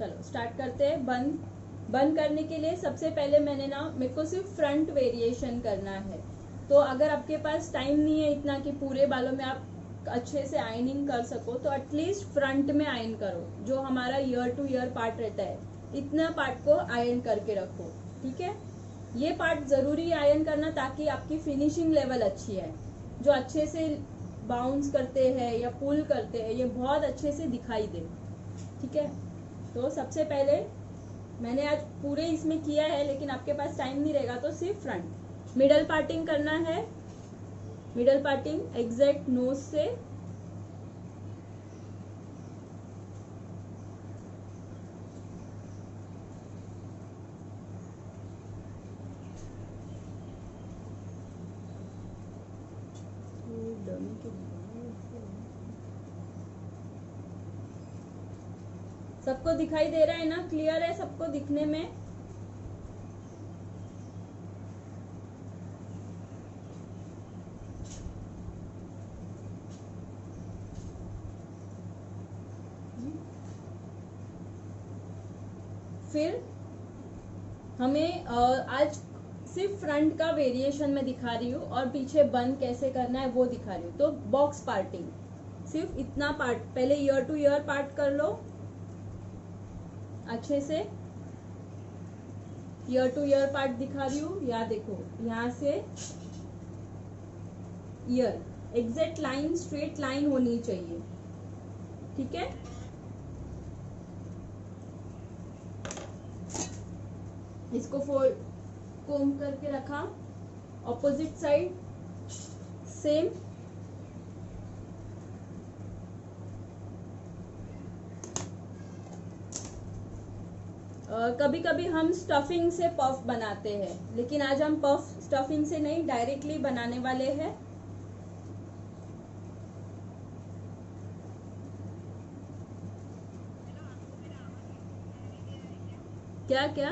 चलो स्टार्ट करते हैं। बंद करने के लिए सबसे पहले मेरे को सिर्फ फ्रंट वेरिएशन करना है। तो अगर आपके पास टाइम नहीं है इतना कि पूरे बालों में आप अच्छे से आयनिंग कर सको, तो एटलीस्ट फ्रंट में आयन करो। जो हमारा ईयर टू ईयर पार्ट रहता है, इतना पार्ट को आयन करके रखो, ठीक है। ये पार्ट जरूरी आयन करना ताकि आपकी फिनिशिंग लेवल अच्छी है। जो अच्छे से बाउंस करते हैं या पुल करते हैं, ये बहुत अच्छे से दिखाई दे, ठीक है। तो सबसे पहले मैंने आज पूरे इसमें किया है, लेकिन आपके पास टाइम नहीं रहेगा तो सिर्फ फ्रंट। मिडल पार्टिंग करना है। मिडल पार्टिंग एग्जैक्ट नोज से सबको दिखाई दे रहा है ना? क्लियर है सबको दिखने में? फिर हमें आज सिर्फ फ्रंट का वेरिएशन में दिखा रही हूँ और पीछे बंद कैसे करना है वो दिखा रही हूँ। तो बॉक्स पार्टिंग, सिर्फ इतना पार्ट पहले ईयर टू ईयर पार्ट कर लो अच्छे से। ईयर टू ईयर पार्ट दिखा रही हूँ। यहाँ देखो, यहाँ से year exact line, straight line होनी चाहिए, ठीक है। इसको कोम करके रखा। Opposite side same. कभी कभी हम स्टफिंग से पफ बनाते हैं, लेकिन आज हम पफ स्टफिंग से नहीं, डायरेक्टली बनाने वाले हैं। क्या क्या?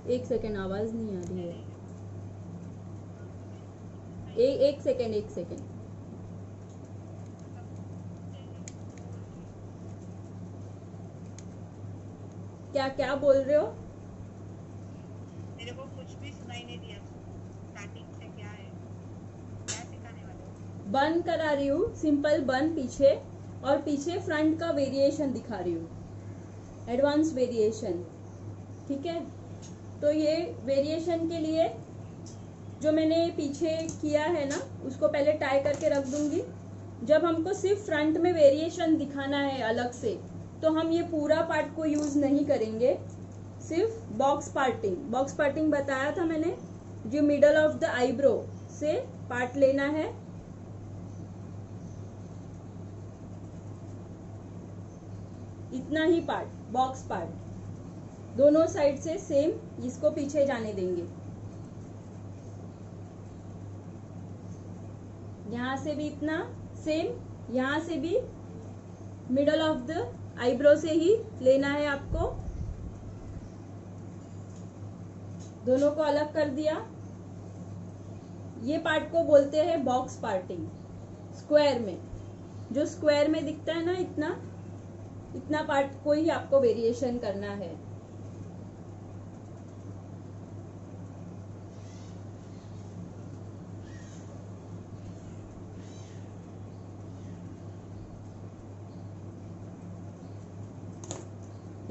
एक सेकेंड, आवाज नहीं आ रही है। एक सेकेंड। क्या क्या बोल रहे हो? मेरे को कुछ भी सुनाई नहीं दिया। स्टार्टिंग से क्या है, क्या सिखाने वाले हो? बन करा रही हूँ, सिंपल बन पीछे, और पीछे फ्रंट का वेरिएशन दिखा रही हूँ, एडवांस वेरिएशन, ठीक है। तो ये वेरिएशन के लिए जो मैंने पीछे किया है ना, उसको पहले टाई करके रख दूंगी। जब हमको सिर्फ फ्रंट में वेरिएशन दिखाना है अलग से, तो हम ये पूरा पार्ट को यूज नहीं करेंगे, सिर्फ बॉक्स पार्टिंग बताया था मैंने। जो मिडल ऑफ द आईब्रो से पार्ट लेना है, इतना ही पार्ट, बॉक्स पार्ट दोनों साइड से सेम, इसको पीछे जाने देंगे। यहाँ से भी इतना सेम, यहाँ से भी मिडल ऑफ द आईब्रो से ही लेना है आपको। दोनों को अलग कर दिया। ये पार्ट को बोलते हैं बॉक्स पार्टिंग। स्क्वायर में, जो स्क्वायर में दिखता है ना, इतना पार्ट को ही आपको वेरिएशन करना है।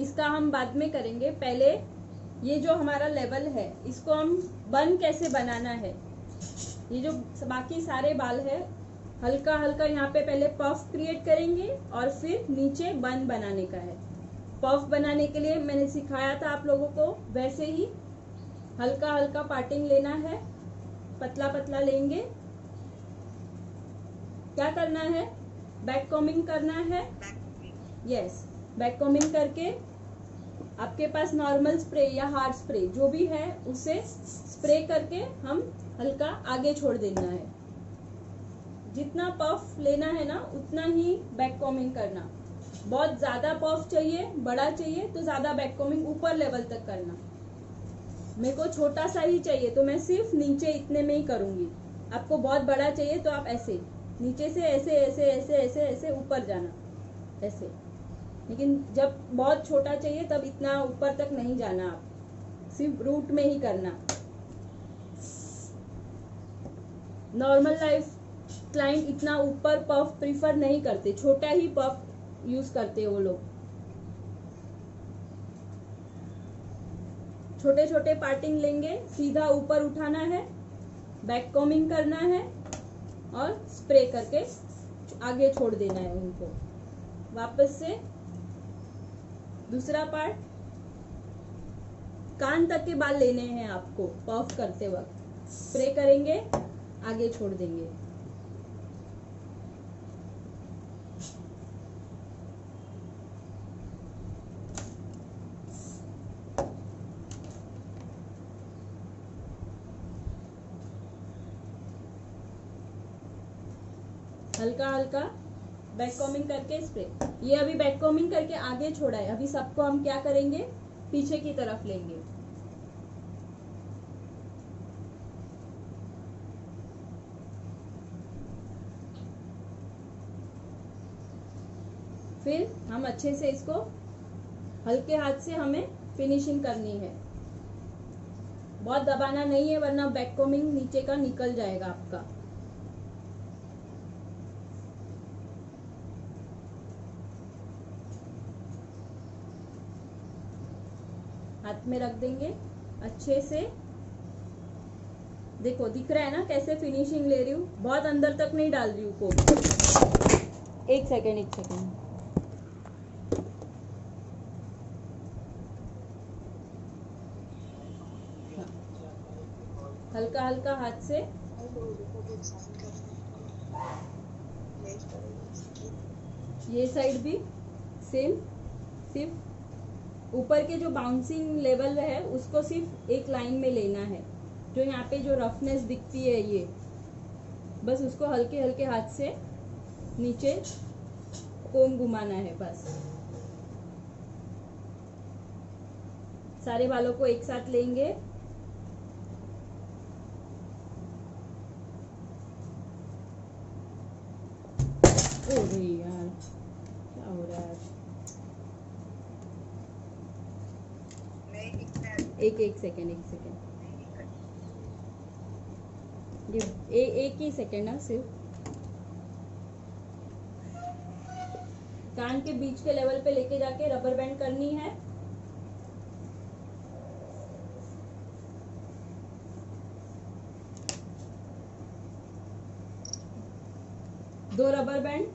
इसका हम बाद में करेंगे। पहले ये जो हमारा लेवल है, इसको हम बन कैसे बनाना है। ये जो बाकी सारे बाल है, हल्का हल्का यहाँ पे पहले पफ क्रिएट करेंगे और फिर नीचे बन बनाने का है। पफ बनाने के लिए मैंने सिखाया था आप लोगों को, वैसे ही हल्का हल्का पार्टिंग लेना है, पतला पतला लेंगे। क्या करना है? बैक कॉमिंग करना है। यस, बैक कॉमिंग करके आपके पास नॉर्मल स्प्रे या हार्ड स्प्रे जो भी है, उसे स्प्रे करके हम हल्का आगे छोड़ देना है। जितना पफ लेना है ना, उतना ही बैक कॉमिंग करना। बहुत ज्यादा पफ चाहिए, बड़ा चाहिए, तो ज्यादा बैक कॉमिंग ऊपर लेवल तक करना। मेरे को छोटा सा ही चाहिए तो मैं सिर्फ नीचे इतने में ही करूंगी। आपको बहुत बड़ा चाहिए तो आप ऐसे नीचे से ऐसे ऐसे ऐसे ऐसे ऐसे ऊपर जाना, ऐसे। लेकिन जब बहुत छोटा चाहिए तब इतना ऊपर तक नहीं जाना, आप सिर्फ रूट में ही करना। नॉर्मल लाइफ क्लाइंट इतना ऊपर पफ प्रीफर नहीं करते, छोटा ही पफ यूज करते वो लोग। छोटे छोटे पार्टिंग लेंगे, सीधा ऊपर उठाना है, बैक कॉमिंग करना है और स्प्रे करके आगे छोड़ देना है उनको। वापस से दूसरा पार्ट, कान तक के बाल लेने हैं आपको पफ करते वक्त, स्प्रे करेंगे, आगे छोड़ देंगे। हल्का हल्का बैक कॉमिंग करके स्प्रे। ये अभी बैक कॉमिंग करके आगे छोड़ा है, अभी सबको हम क्या करेंगे, पीछे की तरफ लेंगे। फिर हम अच्छे से इसको हल्के हाथ से हमें फिनिशिंग करनी है, बहुत दबाना नहीं है वरना बैक कॉमिंग नीचे का निकल जाएगा आपका। हाथ में रख देंगे अच्छे से। देखो दिख रहा है ना कैसे फिनिशिंग ले रही हूँ, बहुत अंदर तक नहीं डाल रही हूँ को। एक सेकेंड हल्का हल्का हाथ से। ये साइड भी सेम, सिर्फ ऊपर के जो बाउंसिंग लेवल है उसको सिर्फ एक लाइन में लेना है। जो यहाँ पे जो रफनेस दिखती है ये, बस उसको हल्के हल्के हाथ से नीचे कोम घुमाना है बस। सारे बालों को एक साथ लेंगे। ओ यार क्या हो रहा है, एक सेकेंड ये एक ही सेकेंड ना, सिर्फ कान के बीच के लेवल पे लेके जाके रबर बैंड करनी है। दो रबर बैंड,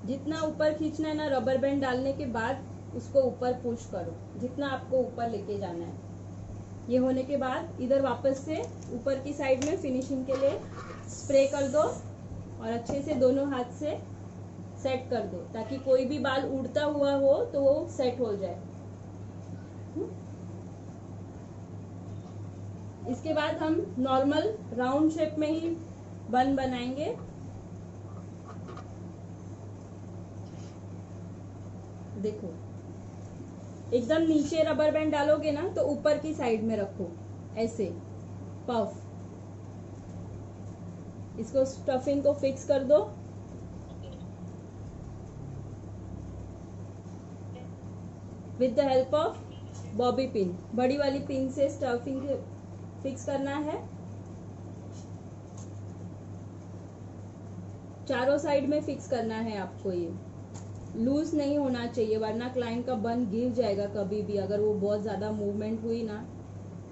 जितना ऊपर खींचना है ना रबर बैंड डालने के बाद उसको ऊपर पुश करो, जितना आपको ऊपर लेके जाना है। ये होने के बाद इधर वापस से ऊपर की साइड में फिनिशिंग के लिए स्प्रे कर दो और अच्छे से दोनों हाथ से सेट कर दो ताकि कोई भी बाल उड़ता हुआ हो तो वो सेट हो जाए। इसके बाद हम नॉर्मल राउंड शेप में ही बन बनाएंगे। देखो एकदम नीचे रबर बैंड डालोगे ना तो ऊपर की साइड में रखो ऐसे पफ। इसको स्टफिंग को फिक्स कर दो। With the help of bobby pin, बड़ी वाली पिन से स्टफिंग फिक्स करना है। चारों साइड में फिक्स करना है आपको। ये लूज नहीं होना चाहिए वरना क्लाइंट का बन गिर जाएगा कभी भी। अगर वो बहुत ज्यादा मूवमेंट हुई ना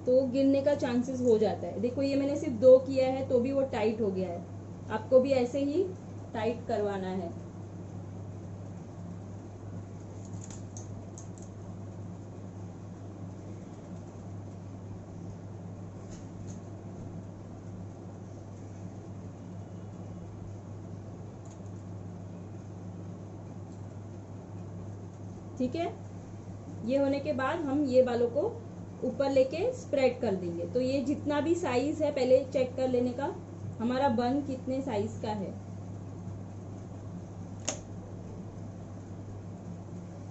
तो गिरने का चांसेस हो जाता है। देखो ये मैंने सिर्फ 2 किया है तो भी वो टाइट हो गया है। आपको भी ऐसे ही टाइट करवाना है। ठीक है। ये होने के बाद हम ये बालों को ऊपर लेके स्प्रेड कर देंगे। तो ये जितना भी साइज है पहले चेक कर लेने का, हमारा बन कितने साइज का है।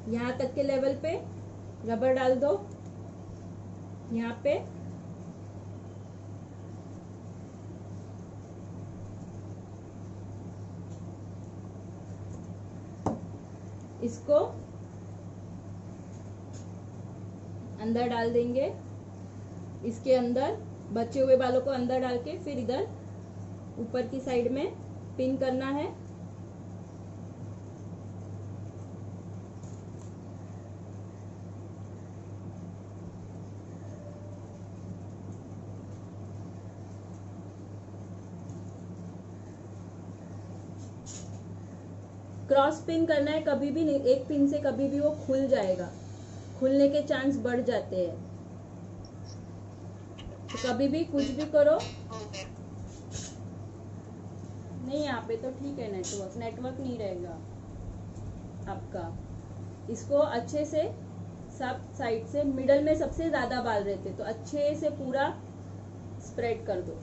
यहाँ तक के लेवल पे रबर डाल दो, यहाँ पे इसको अंदर डाल देंगे, इसके अंदर बचे हुए बालों को अंदर डाल के फिर इधर ऊपर की साइड में पिन करना है। क्रॉस पिन करना है, कभी भी नहीं, एक पिन से कभी भी वो खुल जाएगा, खुलने के चांस बढ़ जाते हैं। तो कभी भी कुछ भी करो, नहीं यहाँ पे तो ठीक है, नेटवर्क नहीं रहेगा आपका। इसको अच्छे से सब साइड से, मिडल में सबसे ज्यादा बाल रहते तो अच्छे से पूरा स्प्रेड कर दो।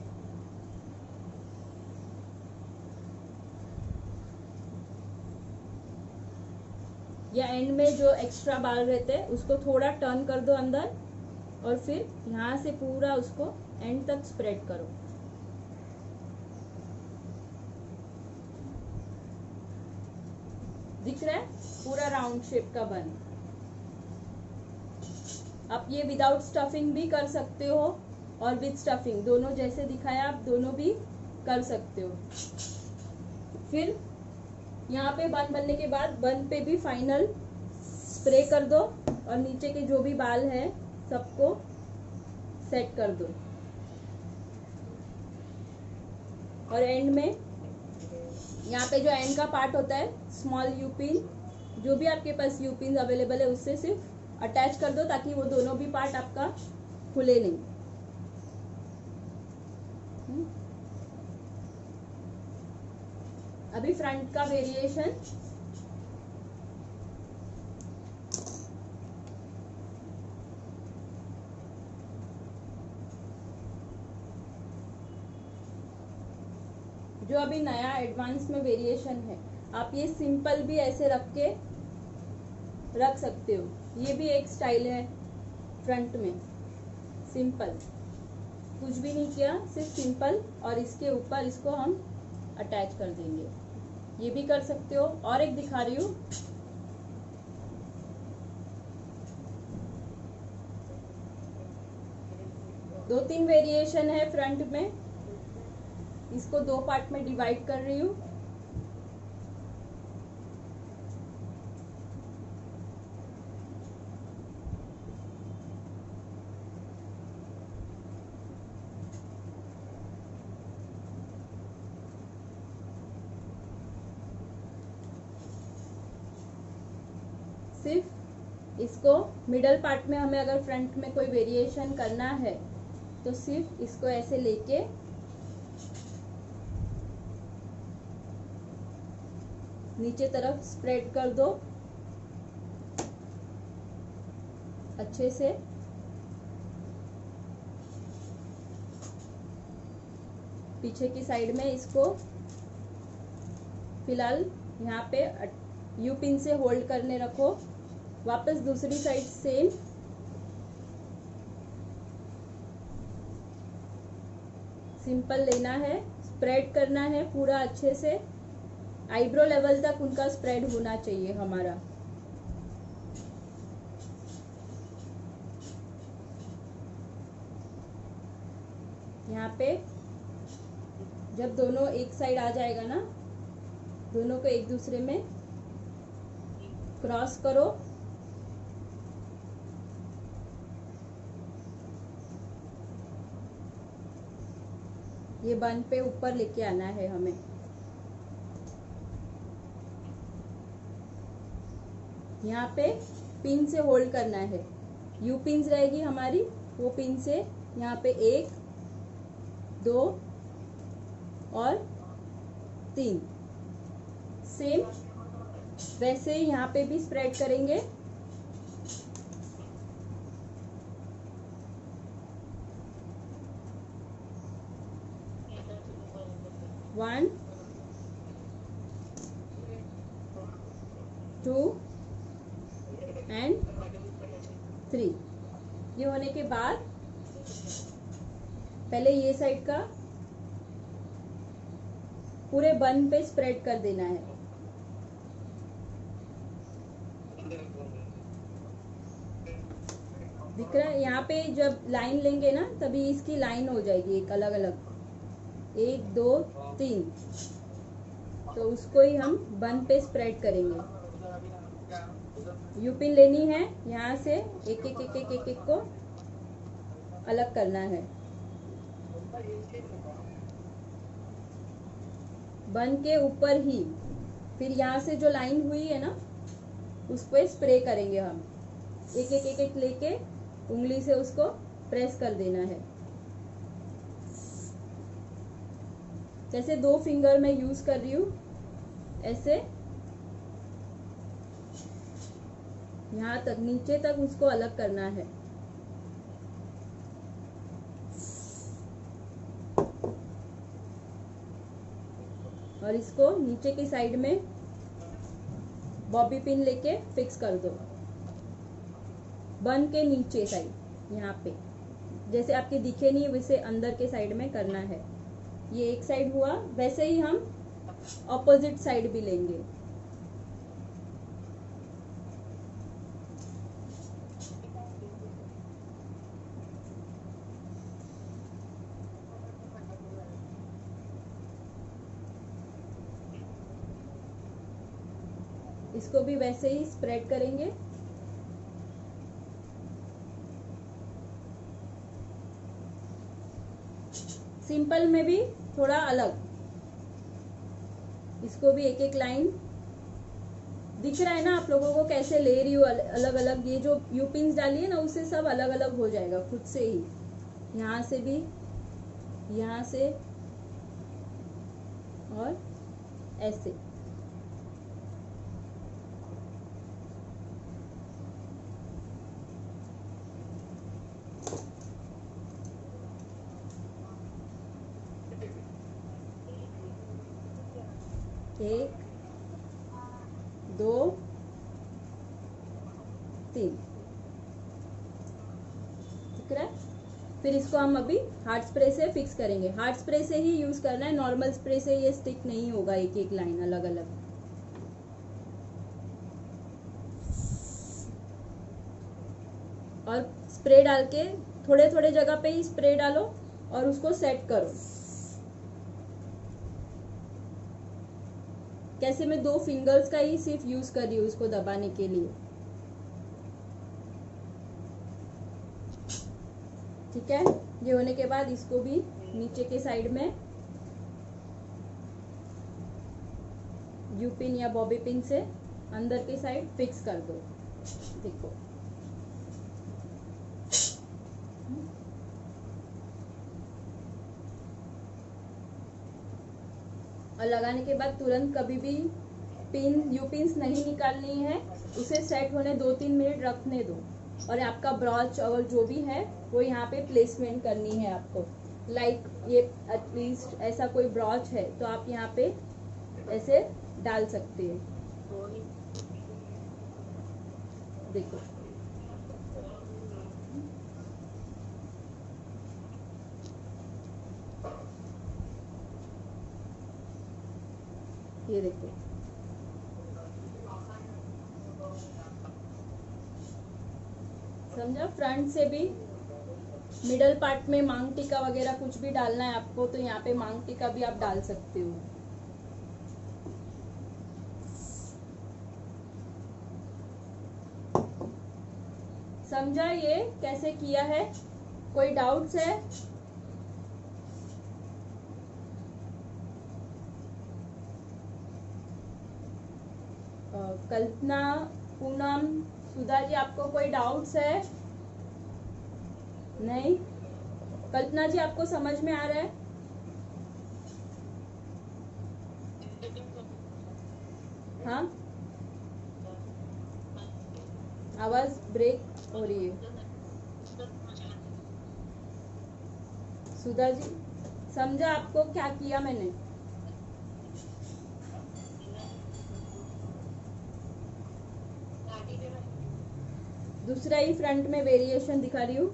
या एंड में जो एक्स्ट्रा बाल रहते हैं उसको थोड़ा टर्न कर दो अंदर, और फिर यहाँ से पूरा उसको एंड तक स्प्रेड करो। दिख रहा है पूरा राउंड शेप का बन। आप ये विदाउट स्टफिंग भी कर सकते हो और विद स्टफिंग, दोनों जैसे दिखाया आप दोनों भी कर सकते हो। फिर यहाँ पे बन बनने के बाद बन पे भी फाइनल स्प्रे कर दो और नीचे के जो भी बाल है सबको सेट कर दो। और एंड में यहाँ पे जो एंड का पार्ट होता है, स्मॉल यू पिन, जो भी आपके पास यू पिन अवेलेबल है उससे सिर्फ अटैच कर दो ताकि वो दोनों भी पार्ट आपका खुले नहीं। अभी फ्रंट का वेरिएशन, जो अभी नया एडवांस में वेरिएशन है, आप ये सिंपल भी ऐसे रख सकते हो। ये भी एक स्टाइल है फ्रंट में, सिंपल, कुछ भी नहीं किया, सिर्फ सिंपल, और इसके ऊपर इसको हम अटैच कर देंगे। ये भी कर सकते हो। और एक दिखा रही हूँ, दो तीन वेरिएशन है फ्रंट में, इसको दो पार्ट में डिवाइड कर रही हूँ। सिर्फ इसको मिडल पार्ट में हमें अगर फ्रंट में कोई वेरिएशन करना है तो सिर्फ इसको ऐसे लेके नीचे तरफ स्प्रेड कर दो अच्छे से। पीछे की साइड में इसको फिलहाल यहाँ पे यू पिन से होल्ड करने रखो। वापस दूसरी साइड सेम, सिंपल लेना है, स्प्रेड करना है पूरा अच्छे से, आईब्रो लेवल तक उनका स्प्रेड होना चाहिए हमारा। यहाँ पे जब दोनों एक साइड आ जाएगा ना, दोनों को एक दूसरे में क्रॉस करो, ये बन पे ऊपर लेके आना है हमें। यहाँ पे पिन से होल्ड करना है, यू पिन्स रहेगी हमारी, वो पिन से यहाँ पे 1 2 और 3, सेम वैसे ही यहाँ पे भी स्प्रेड करेंगे 1 2 and 3। ये होने के बाद पहले ये साइड का पूरे बन पे स्प्रेड कर देना है। दिख रहा है? यहाँ पे जब लाइन लेंगे ना तभी इसकी लाइन हो जाएगी एक अलग अलग, 1 2 3। तो उसको ही हम बन पे स्प्रेड करेंगे। यूपिन लेनी है, यहाँ से एक एक एक एक एक एक को अलग करना है। बन के ऊपर ही फिर यहाँ से जो लाइन हुई है ना उस पर स्प्रे करेंगे हम। एक एक एक एक लेके उंगली से उसको प्रेस कर देना है। जैसे 2 फिंगर मैं यूज कर रही हूँ, ऐसे यहाँ तक नीचे तक उसको अलग करना है। और इसको नीचे की साइड में बॉबी पिन लेके फिक्स कर दो, बन के नीचे साइड यहाँ पे। जैसे आपके दिखे नहीं वैसे अंदर के साइड में करना है। ये एक साइड हुआ, वैसे ही हम ऑपोजिट साइड भी लेंगे। इसको भी वैसे ही स्प्रेड करेंगे। सिंपल में भी थोड़ा अलग, इसको भी एक एक लाइन। दिख रहा है ना आप लोगों को कैसे ले रही हूँ अलग अलग। ये जो यू पिन्स डाली है ना उससे सब अलग अलग हो जाएगा खुद से ही। यहाँ से भी, यहाँ से और ऐसे। एक 2 3 दिख रहा है? फिर इसको हम अभी हार्ड स्प्रे से फिक्स करेंगे। हार्ड स्प्रे से ही यूज करना है, नॉर्मल स्प्रे से ये स्टिक नहीं होगा एक एक लाइन अलग अलग। और स्प्रे डाल के थोड़े थोड़े जगह पे ही स्प्रे डालो और उसको सेट करो। कैसे मैं 2 फिंगर्स का ही सिर्फ यूज कर रही हूँ उसको दबाने के लिए। ठीक है? ये होने के बाद इसको भी नीचे के साइड में यू पिन या बॉबी पिन से अंदर के साइड फिक्स कर दो। देखो और लगाने के बाद तुरंत कभी भी पिन यू पिन्स नहीं निकालनी है, उसे सेट होने 2-3 मिनट रखने दो। और आपका ब्रॉच और जो भी है वो यहाँ पे प्लेसमेंट करनी है आपको। लाइक ये एटलीस्ट ऐसा कोई ब्रॉच है तो आप यहाँ पे ऐसे डाल सकते हैं। देखो ये देखो, समझा? फ्रंट से भी मिडल पार्ट में मांग टीका वगैरह कुछ भी डालना है आपको तो यहाँ पे मांग टीका भी आप डाल सकते हो। समझा ये कैसे किया है? कोई डाउट्स है? कल्पना, पूनम, सुधा जी आपको कोई डाउट्स है? नहीं? कल्पना जी आपको समझ में आ रहा है? हाँ, आवाज ब्रेक हो रही है। सुधा जी समझा आपको क्या किया मैंने? दूसरा ही फ्रंट में वेरिएशन दिखा रही हूँ।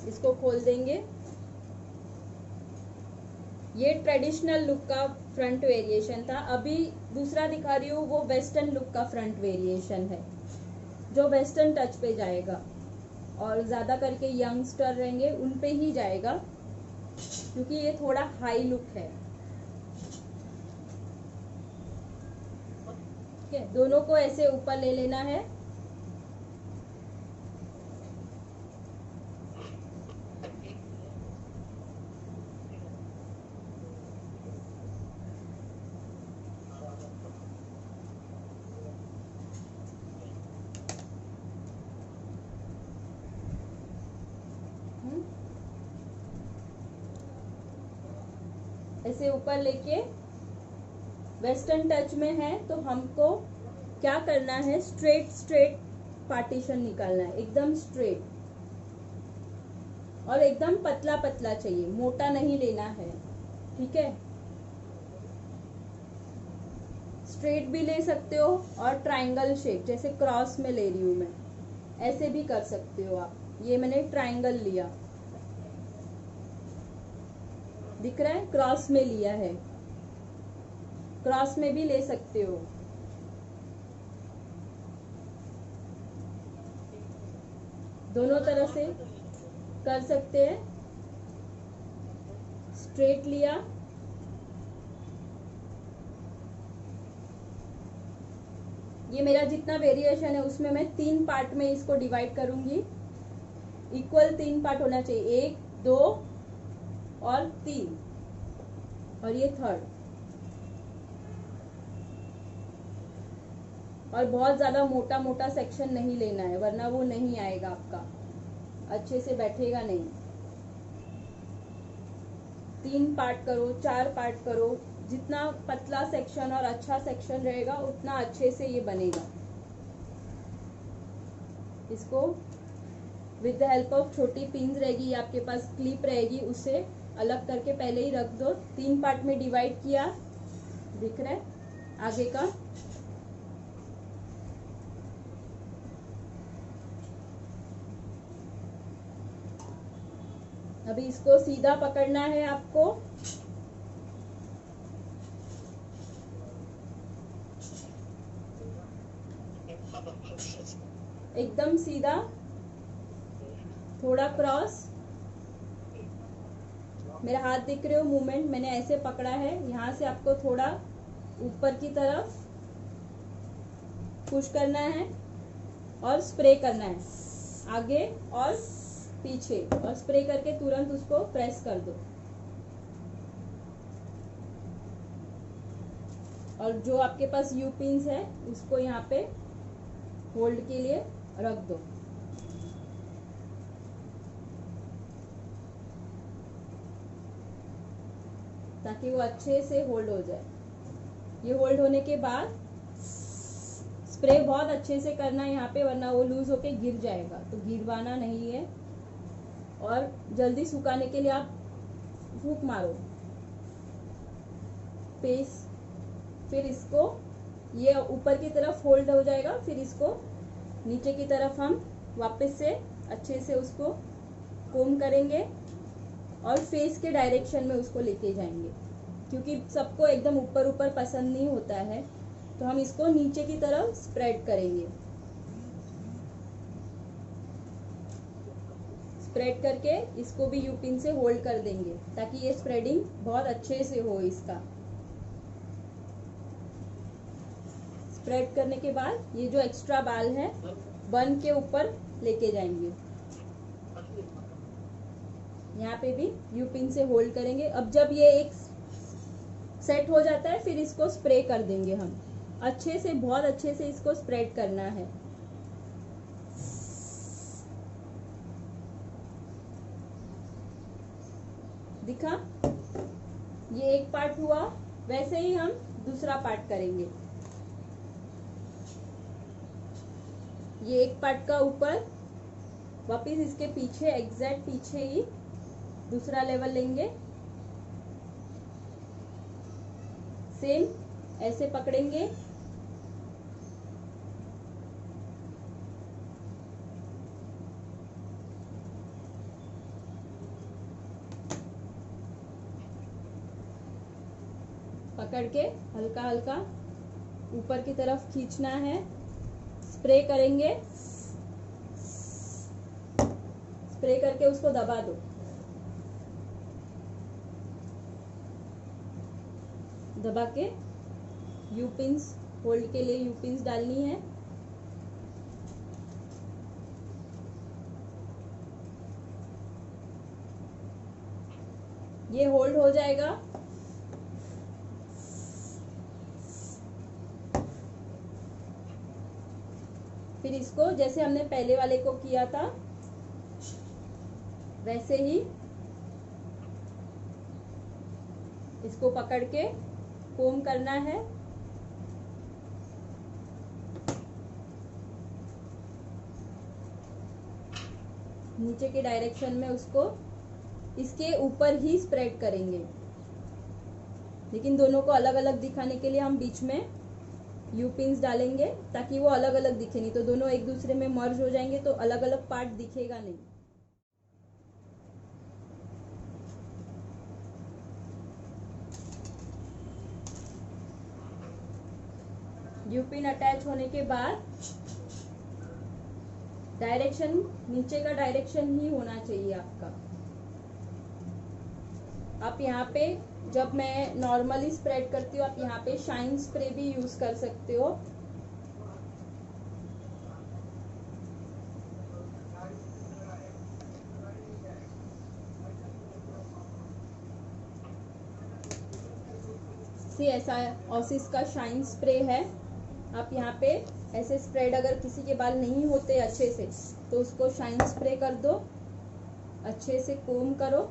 इसको खोल देंगे। ये ट्रेडिशनल लुक का फ्रंट वेरिएशन था। अभी दूसरा दिखा रही हूँ वो वेस्टर्न लुक का फ्रंट वेरिएशन है, जो वेस्टर्न टच पे जाएगा और ज़्यादा करके यंगस्टर रहेंगे उन पे ही जाएगा, क्योंकि ये थोड़ा हाई लुक है। ठीक है, दोनों को ऐसे ऊपर ले लेना है। ऐसे ऊपर लेके वेस्टर्न टच में है तो हमको क्या करना है, स्ट्रेट स्ट्रेट पार्टीशन निकालना है, एकदम स्ट्रेट और एकदम पतला पतला चाहिए, मोटा नहीं लेना है। ठीक है, स्ट्रेट भी ले सकते हो और ट्रायंगल शेप जैसे क्रॉस में ले रही हूं मैं, ऐसे भी कर सकते हो आप। ये मैंने ट्रायंगल लिया, दिख रहा है, क्रॉस में लिया है, क्रॉस में भी ले सकते हो। दोनों तरह से कर सकते हैं। स्ट्रेट लिया, ये मेरा जितना वेरिएशन है उसमें मैं 3 पार्ट में इसको डिवाइड करूंगी। इक्वल 3 पार्ट होना चाहिए, 1, 2 और 3, और ये थर्ड। और बहुत ज्यादा मोटा मोटा सेक्शन नहीं लेना है, वरना वो नहीं आएगा आपका, अच्छे से बैठेगा नहीं। 3 पार्ट करो, 4 पार्ट करो, जितना पतला सेक्शन और अच्छा सेक्शन रहेगा उतना अच्छे से ये बनेगा। इसको विद द हेल्प ऑफ छोटी पिन्स रहेगी, आपके पास क्लिप रहेगी, उससे अलग करके पहले ही रख दो। 3 पार्ट में डिवाइड किया, दिख रहा है आगे का। अभी इसको सीधा पकड़ना है आपको, एकदम सीधा, थोड़ा क्रॉस। मेरा हाथ दिख रहे हो, मूवमेंट मैंने ऐसे पकड़ा है, यहाँ से आपको थोड़ा ऊपर की तरफ पुश करना है और स्प्रे करना है आगे और पीछे, और स्प्रे करके तुरंत उसको प्रेस कर दो। और जो आपके पास यू पिन्स है उसको यहाँ पे होल्ड के लिए रख दो। ताकि वो अच्छे से होल्ड हो जाए। ये होल्ड होने के बाद स्प्रे बहुत अच्छे से करना है यहाँ पे, वरना वो लूज होके गिर जाएगा, तो गिरवाना नहीं है। और जल्दी सुखाने के लिए आप फूंक मारो फेस, फिर इसको ये ऊपर की तरफ फोल्ड हो जाएगा, फिर इसको नीचे की तरफ हम वापस से अच्छे से उसको कोम करेंगे और फेस के डायरेक्शन में उसको लेके जाएंगे, क्योंकि सबको एकदम ऊपर ऊपर पसंद नहीं होता है, तो हम इसको नीचे की तरफ स्प्रेड करेंगे। स्प्रेड करके इसको भी यू पिन से होल्ड कर देंगे, ताकि ये स्प्रेडिंग बहुत अच्छे से हो। इसका स्प्रेड करने के बाद ये जो एक्स्ट्रा बाल है बन के ऊपर लेके जाएंगे, यहाँ पे भी यू पिन से होल्ड करेंगे। अब जब ये एक सेट हो जाता है फिर इसको स्प्रे कर देंगे हम अच्छे से, बहुत अच्छे से इसको स्प्रेड करना है। दिखा, ये एक पार्ट हुआ, वैसे ही हम दूसरा पार्ट करेंगे। ये एक पार्ट का ऊपर, वापिस इसके पीछे, एग्जैक्ट पीछे ही दूसरा लेवल लेंगे। सेम ऐसे पकड़ेंगे, पकड़ के हल्का हल्का ऊपर की तरफ खींचना है। स्प्रे करेंगे, स्प्रे करके उसको दबा दो। दबा के यू पिन्स, होल्ड के लिए यू पिन्स डालनी है। ये होल्ड हो जाएगा। फिर इसको जैसे हमने पहले वाले को किया था वैसे ही इसको पकड़ के कोम करना है। नीचे के डायरेक्शन में उसको इसके ऊपर ही स्प्रेड करेंगे, लेकिन दोनों को अलग अलग दिखाने के लिए हम बीच में यू पिन्स डालेंगे ताकि वो अलग अलग दिखे, नहीं तो दोनों एक दूसरे में मर्ज हो जाएंगे तो अलग अलग पार्ट दिखेगा नहीं। यू पिन अटैच होने के बाद डायरेक्शन नीचे का डायरेक्शन ही होना चाहिए आपका। आप यहाँ पे, जब मैं नॉर्मली स्प्रेड करती हूँ, आप यहाँ पे शाइन स्प्रे भी यूज कर सकते हो। ऐसा ऑसिस का शाइन स्प्रे है। आप यहाँ पे ऐसे स्प्रेड, अगर किसी के बाल नहीं होते अच्छे से तो उसको शाइन स्प्रे कर दो, अच्छे से कोम करो,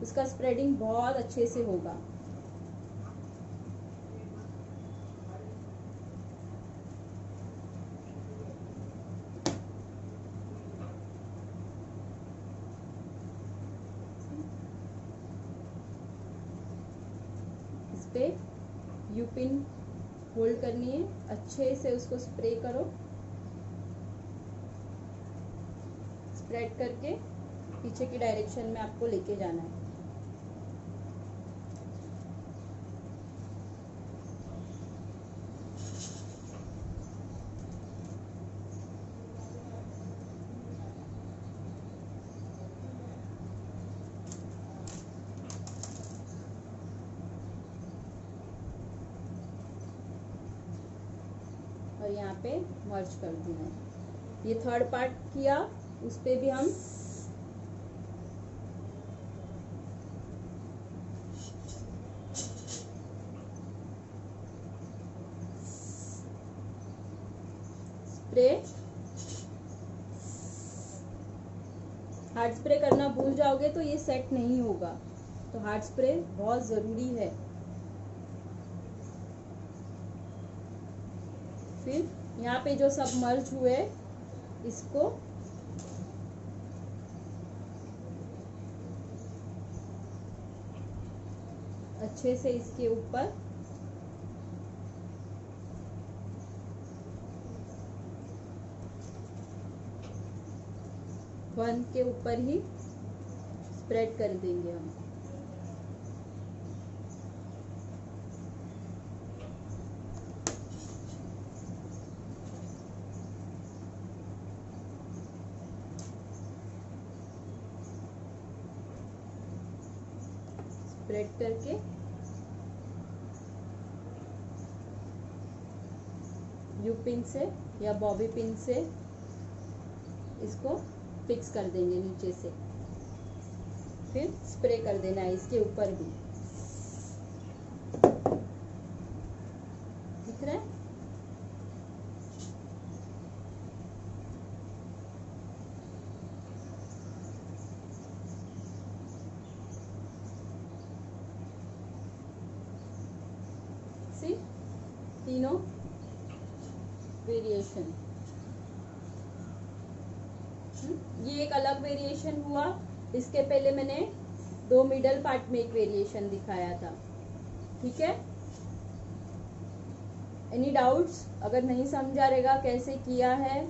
उसका स्प्रेडिंग बहुत अच्छे से होगा। इस पे यू पिन होल्ड करनी है, अच्छे से उसको स्प्रे करो, स्प्रेड करके पीछे की डायरेक्शन में आपको लेके जाना है। और यहाँ पे मर्ज कर देना है। ये थर्ड पार्ट किया, उस पे भी हम स्प्रे, हार्ड स्प्रे करना भूल जाओगे तो ये सेट नहीं होगा, तो हार्ड स्प्रे बहुत जरूरी है। फिर यहाँ पे जो सब मर्ज हुए इसको अच्छे से इसके ऊपर वन के ऊपर ही स्प्रेड कर देंगे हम। स्प्रेड करके यू पिन से या बॉबी पिन से इसको फिक्स कर देंगे नीचे से, फिर स्प्रे कर देना है इसके ऊपर भी। दिख रहा है? तीनों वेरिएशन। ये एक अलग वेरिएशन हुआ। इसके पहले मैंने 2 मिडल पार्ट में एक वेरिएशन दिखाया था। ठीक है, एनी डाउट्स? अगर नहीं समझा रहेगा कैसे किया है,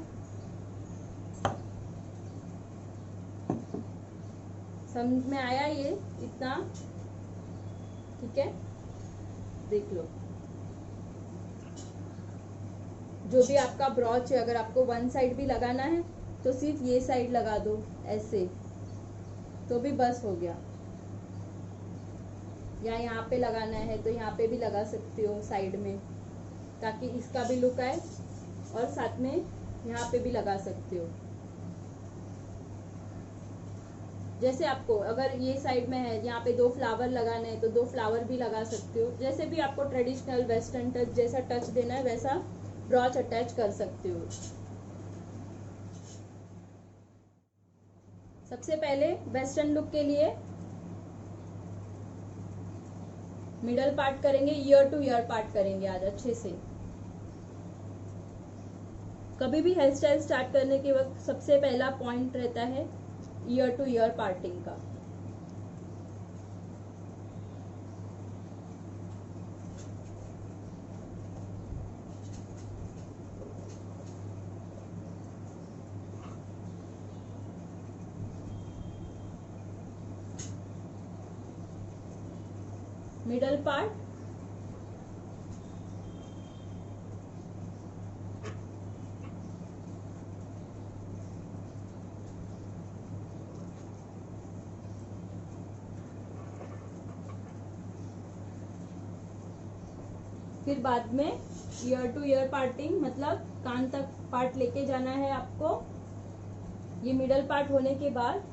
समझ में आया ये इतना? ठीक है, देख लो। जो भी आपका ब्रॉच है, अगर आपको वन साइड भी लगाना है तो सिर्फ ये साइड लगा दो ऐसे, तो भी बस हो गया। या यहाँ पे लगाना है तो यहाँ पे भी लगा सकते हो साइड में, ताकि इसका भी लुक आए, और साथ में यहाँ पे भी लगा सकते हो। जैसे आपको अगर ये साइड में है, यहाँ पे 2 फ्लावर लगाने हैं तो 2 फ्लावर भी लगा सकते हो। जैसे भी आपको ट्रेडिशनल वेस्टर्न टच जैसा टच देना है वैसा ब्रॉच अटैच कर सकते हो। सबसे पहले वेस्टर्न लुक के लिए मिडल पार्ट करेंगे, ईयर टू ईयर पार्ट करेंगे आज अच्छे से। कभी भी हेयर स्टाइल स्टार्ट करने के वक्त सबसे पहला पॉइंट रहता है ईयर टू ईयर पार्टिंग का। मिडल पार्ट, फिर बाद में ईयर टू ईयर पार्टिंग, मतलब कान तक पार्ट लेके जाना है आपको। ये मिडल पार्ट होने के बाद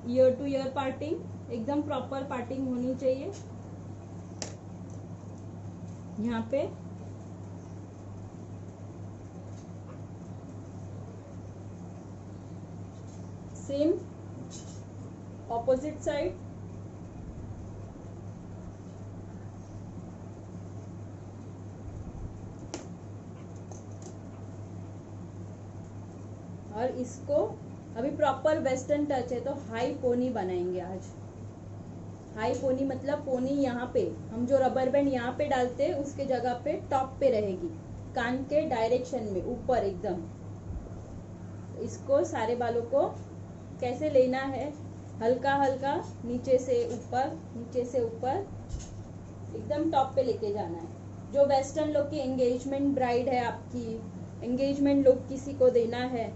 ईयर टू ईयर पार्टिंग, एकदम प्रॉपर पार्टिंग होनी चाहिए। यहाँ पे सेम ऑपोजिट साइड, और इसको अभी प्रॉपर वेस्टर्न टच है तो हाई पोनी बनाएंगे आज। हाई पोनी मतलब पोनी यहाँ पे हम जो रबर बैंड यहाँ पे डालते हैं उसके जगह पे टॉप पे रहेगी, कान के डायरेक्शन में ऊपर एकदम। इसको सारे बालों को कैसे लेना है, हल्का हल्का नीचे से ऊपर, नीचे से ऊपर, एकदम टॉप पे लेके जाना है। जो वेस्टर्न लुक की एंगेजमेंट ब्राइड है, आपकी एंगेजमेंट लुक किसी को देना है,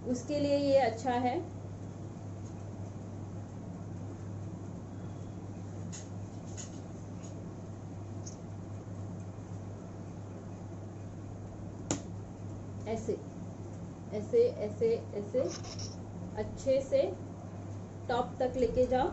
उसके लिए ये अच्छा है। ऐसे ऐसे ऐसे ऐसे अच्छे से टॉप तक लेके जाओ।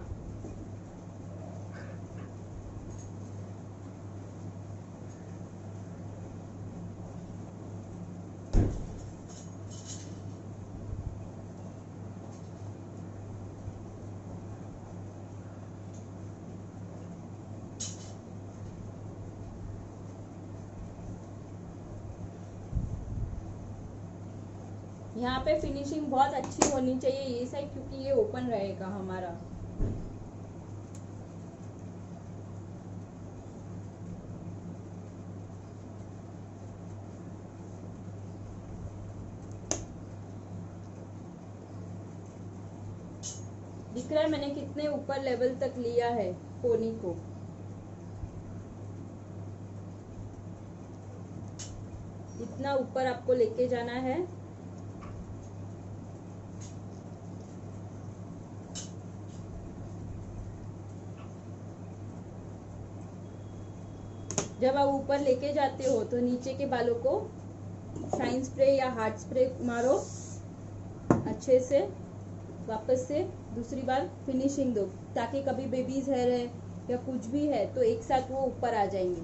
यहाँ पे फिनिशिंग बहुत अच्छी होनी चाहिए ये साइड, क्योंकि ये ओपन रहेगा हमारा। दिख रहा है मैंने कितने ऊपर लेवल तक लिया है पोनी को। इतना ऊपर आपको लेके जाना है। जब आप ऊपर लेके जाते हो तो नीचे के बालों को शाइन स्प्रे या हार्ड स्प्रे मारो अच्छे से। वापस से दूसरी बार फिनिशिंग दो, ताकि कभी बेबीज हेयर है या कुछ भी है तो एक साथ वो ऊपर आ जाएंगे।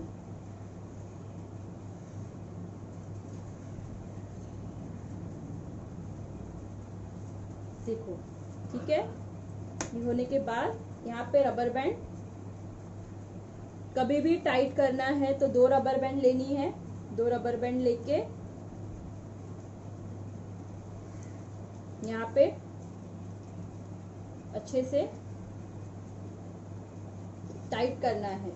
देखो ठीक है। ये होने के बाद यहाँ पे रबर बैंड, कभी भी टाइट करना है तो 2 रबर बैंड लेनी है। 2 रबर बैंड लेके यहाँ पे अच्छे से टाइट करना है।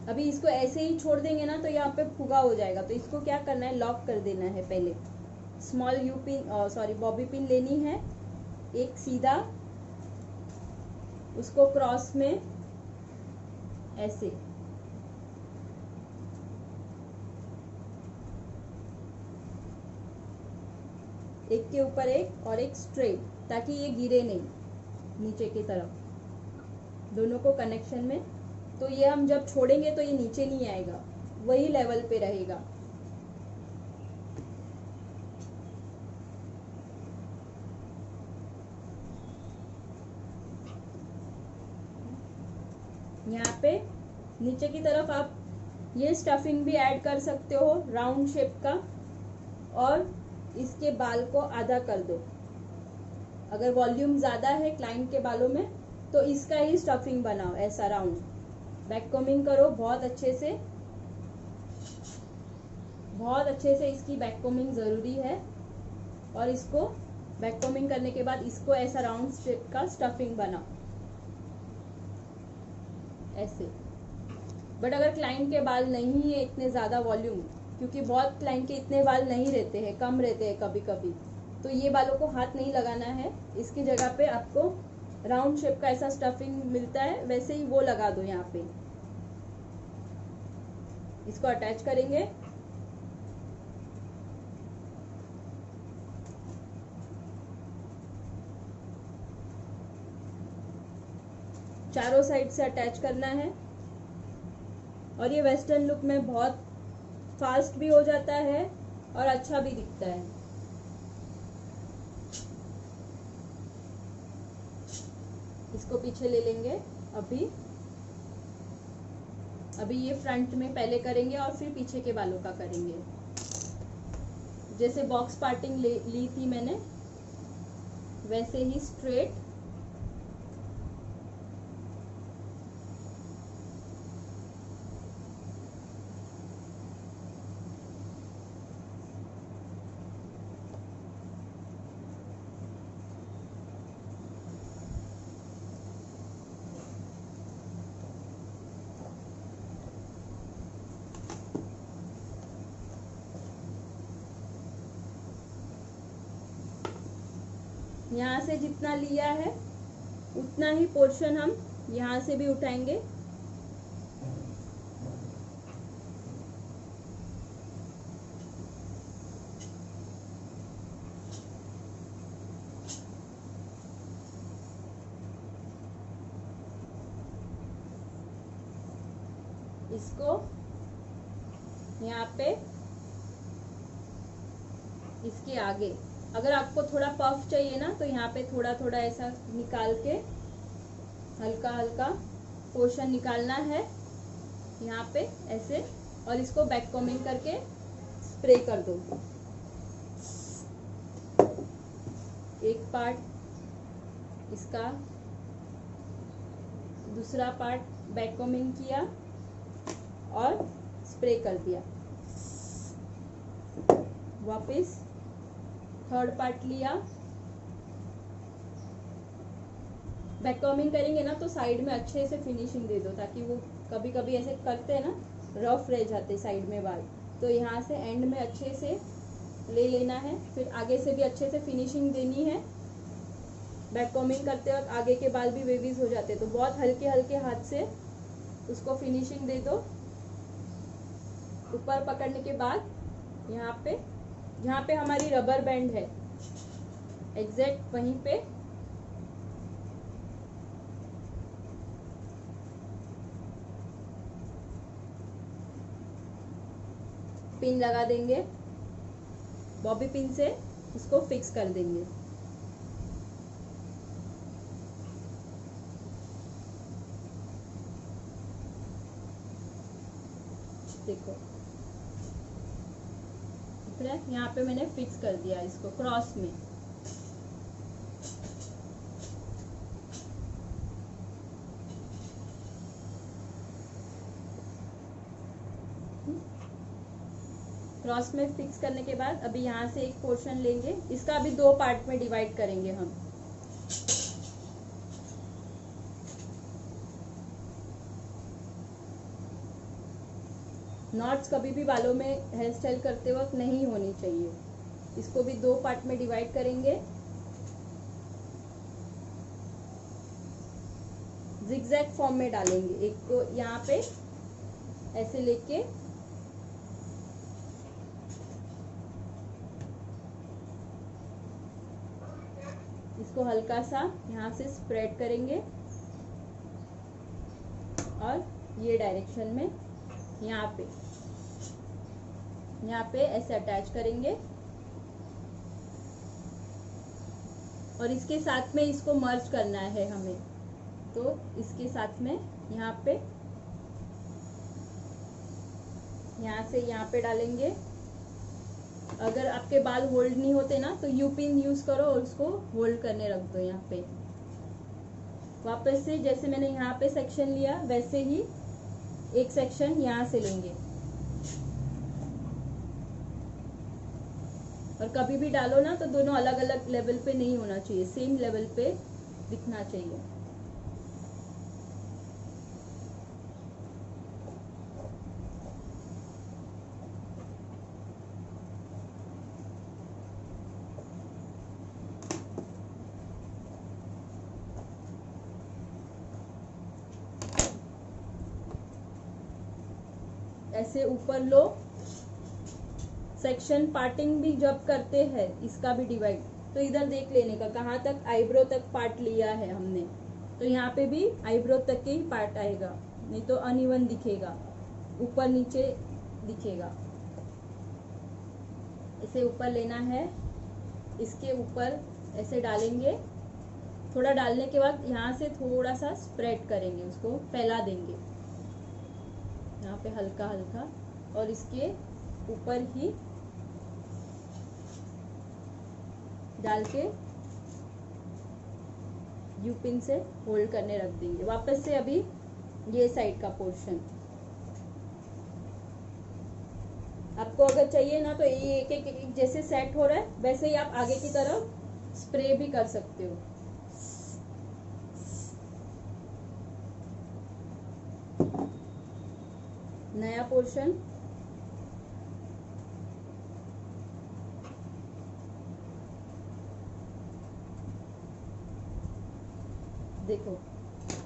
अभी इसको ऐसे ही छोड़ देंगे ना तो यहाँ पे फुगा हो जाएगा, तो इसको क्या करना है, लॉक कर देना है। पहले small you pin sorry bobby pin लेनी है, एक सीधा, उसको क्रॉस में ऐसे एक के ऊपर एक और एक स्ट्रेट, ताकि ये गिरे नहीं नीचे की तरफ, दोनों को कनेक्शन में। तो ये हम जब छोड़ेंगे तो ये नीचे नहीं आएगा, वही लेवल पे रहेगा। यहाँ पे नीचे की तरफ आप ये स्टफिंग भी ऐड कर सकते हो राउंड शेप का, और इसके बाल को आधा कर दो। अगर वॉल्यूम ज्यादा है क्लाइंट के बालों में तो इसका ही स्टफिंग बनाओ ऐसा राउंड। बैक कॉमिंग करो बहुत अच्छे से, बहुत अच्छे से इसकी बैक कॉमिंग जरूरी है। और इसको बैक कॉमिंग करने के बाद इसको ऐसा राउंड शेप का स्टफिंग बनाओ ऐसे। बट अगर क्लाइंट के बाल नहीं है इतने ज़्यादा वॉल्यूम, क्योंकि बहुत क्लाइंट के इतने बाल नहीं रहते हैं, कम रहते हैं कभी कभी, तो ये बालों को हाथ नहीं लगाना है। इसकी जगह पे आपको राउंड शेप का ऐसा स्टफिंग मिलता है, वैसे ही वो लगा दो यहाँ पे। इसको अटैच करेंगे। चारों साइड से अटैच करना है। और ये वेस्टर्न लुक में बहुत फास्ट भी हो जाता है और अच्छा भी दिखता है। इसको पीछे ले लेंगे। अभी ये फ्रंट में पहले करेंगे और फिर पीछे के बालों का करेंगे। जैसे बॉक्स पार्टिंग ली थी मैंने, वैसे ही स्ट्रेट यहाँ से जितना लिया है उतना ही पोर्शन हम यहाँ से भी उठाएंगे। इसको यहाँ पे इसके आगे, अगर आपको थोड़ा पफ चाहिए ना तो यहाँ पे थोड़ा थोड़ा ऐसा निकाल के हल्का हल्का पोर्शन निकालना है यहाँ पे ऐसे, और इसको बैक कॉमिंग करके स्प्रे कर दो। एक पार्ट इसका, दूसरा पार्ट बैक कॉमिंग किया और स्प्रे कर दिया। वापस थर्ड पार्ट लिया। बैक कॉमिंग करेंगे ना तो साइड में अच्छे से फिनिशिंग दे दो, ताकि वो कभी कभी ऐसे करते हैं ना, रफ रह जाते साइड में बाल, तो यहाँ से एंड में अच्छे से ले लेना है। फिर आगे से भी अच्छे से फिनिशिंग देनी है। बैक कॉमिंग करते वक्त आगे के बाल भी वेवीज हो जाते हैं, तो बहुत हल्के हल्के हाथ से उसको फिनिशिंग दे दो। ऊपर पकड़ने के बाद यहाँ पे हमारी रबर बैंड है, एग्जैक्ट वहीं पे पिन लगा देंगे। बॉबी पिन से इसको फिक्स कर देंगे। देखो फिर यहाँ पे मैंने फिक्स कर दिया इसको क्रॉस में। क्रॉस में फिक्स करने के बाद अभी यहाँ से एक पोर्शन लेंगे, इसका अभी 2 पार्ट में डिवाइड करेंगे हम। नॉट्स कभी भी बालों में हेयर स्टाइल करते वक्त नहीं होनी चाहिए। इसको भी 2 पार्ट में डिवाइड करेंगे। जिगजैग फॉर्म में डालेंगे। एक को यहाँ पे ऐसे लेके इसको हल्का सा यहाँ से स्प्रेड करेंगे और ये डायरेक्शन में यहाँ पे ऐसे अटैच करेंगे और इसके साथ में इसको मर्ज करना है हमें। तो इसके साथ में यहाँ से यहाँ पे डालेंगे। अगर आपके बाल होल्ड नहीं होते ना तो यू पिन यूज करो और उसको होल्ड करने रख दो। यहाँ पे वापस से जैसे मैंने यहाँ पे सेक्शन लिया वैसे ही एक सेक्शन यहाँ से लेंगे और कभी भी डालो ना तो दोनों अलग अलग लेवल पे नहीं होना चाहिए, सेम लेवल पे दिखना चाहिए। ऐसे ऊपर लो। सेक्शन पार्टिंग भी जब करते हैं इसका भी डिवाइड, तो इधर देख लेने का कहाँ तक आईब्रो तक पार्ट लिया है हमने, तो यहाँ पे भी आईब्रो तक के ही पार्ट आएगा, नहीं तो अनइवन दिखेगा, ऊपर नीचे दिखेगा। इसे ऊपर लेना है, इसके ऊपर ऐसे डालेंगे। थोड़ा डालने के बाद यहाँ से थोड़ा सा स्प्रेड करेंगे, उसको फैला देंगे यहाँ पे हल्का हल्का, और इसके ऊपर ही डाल के यू पिन से होल्ड करने रख देंगे। वापस से अभी ये साइड का पोर्शन आपको अगर चाहिए ना तो ये एक एक जैसे सेट हो रहा है वैसे ही आप आगे की तरफ स्प्रे भी कर सकते हो। नया पोर्शन देखो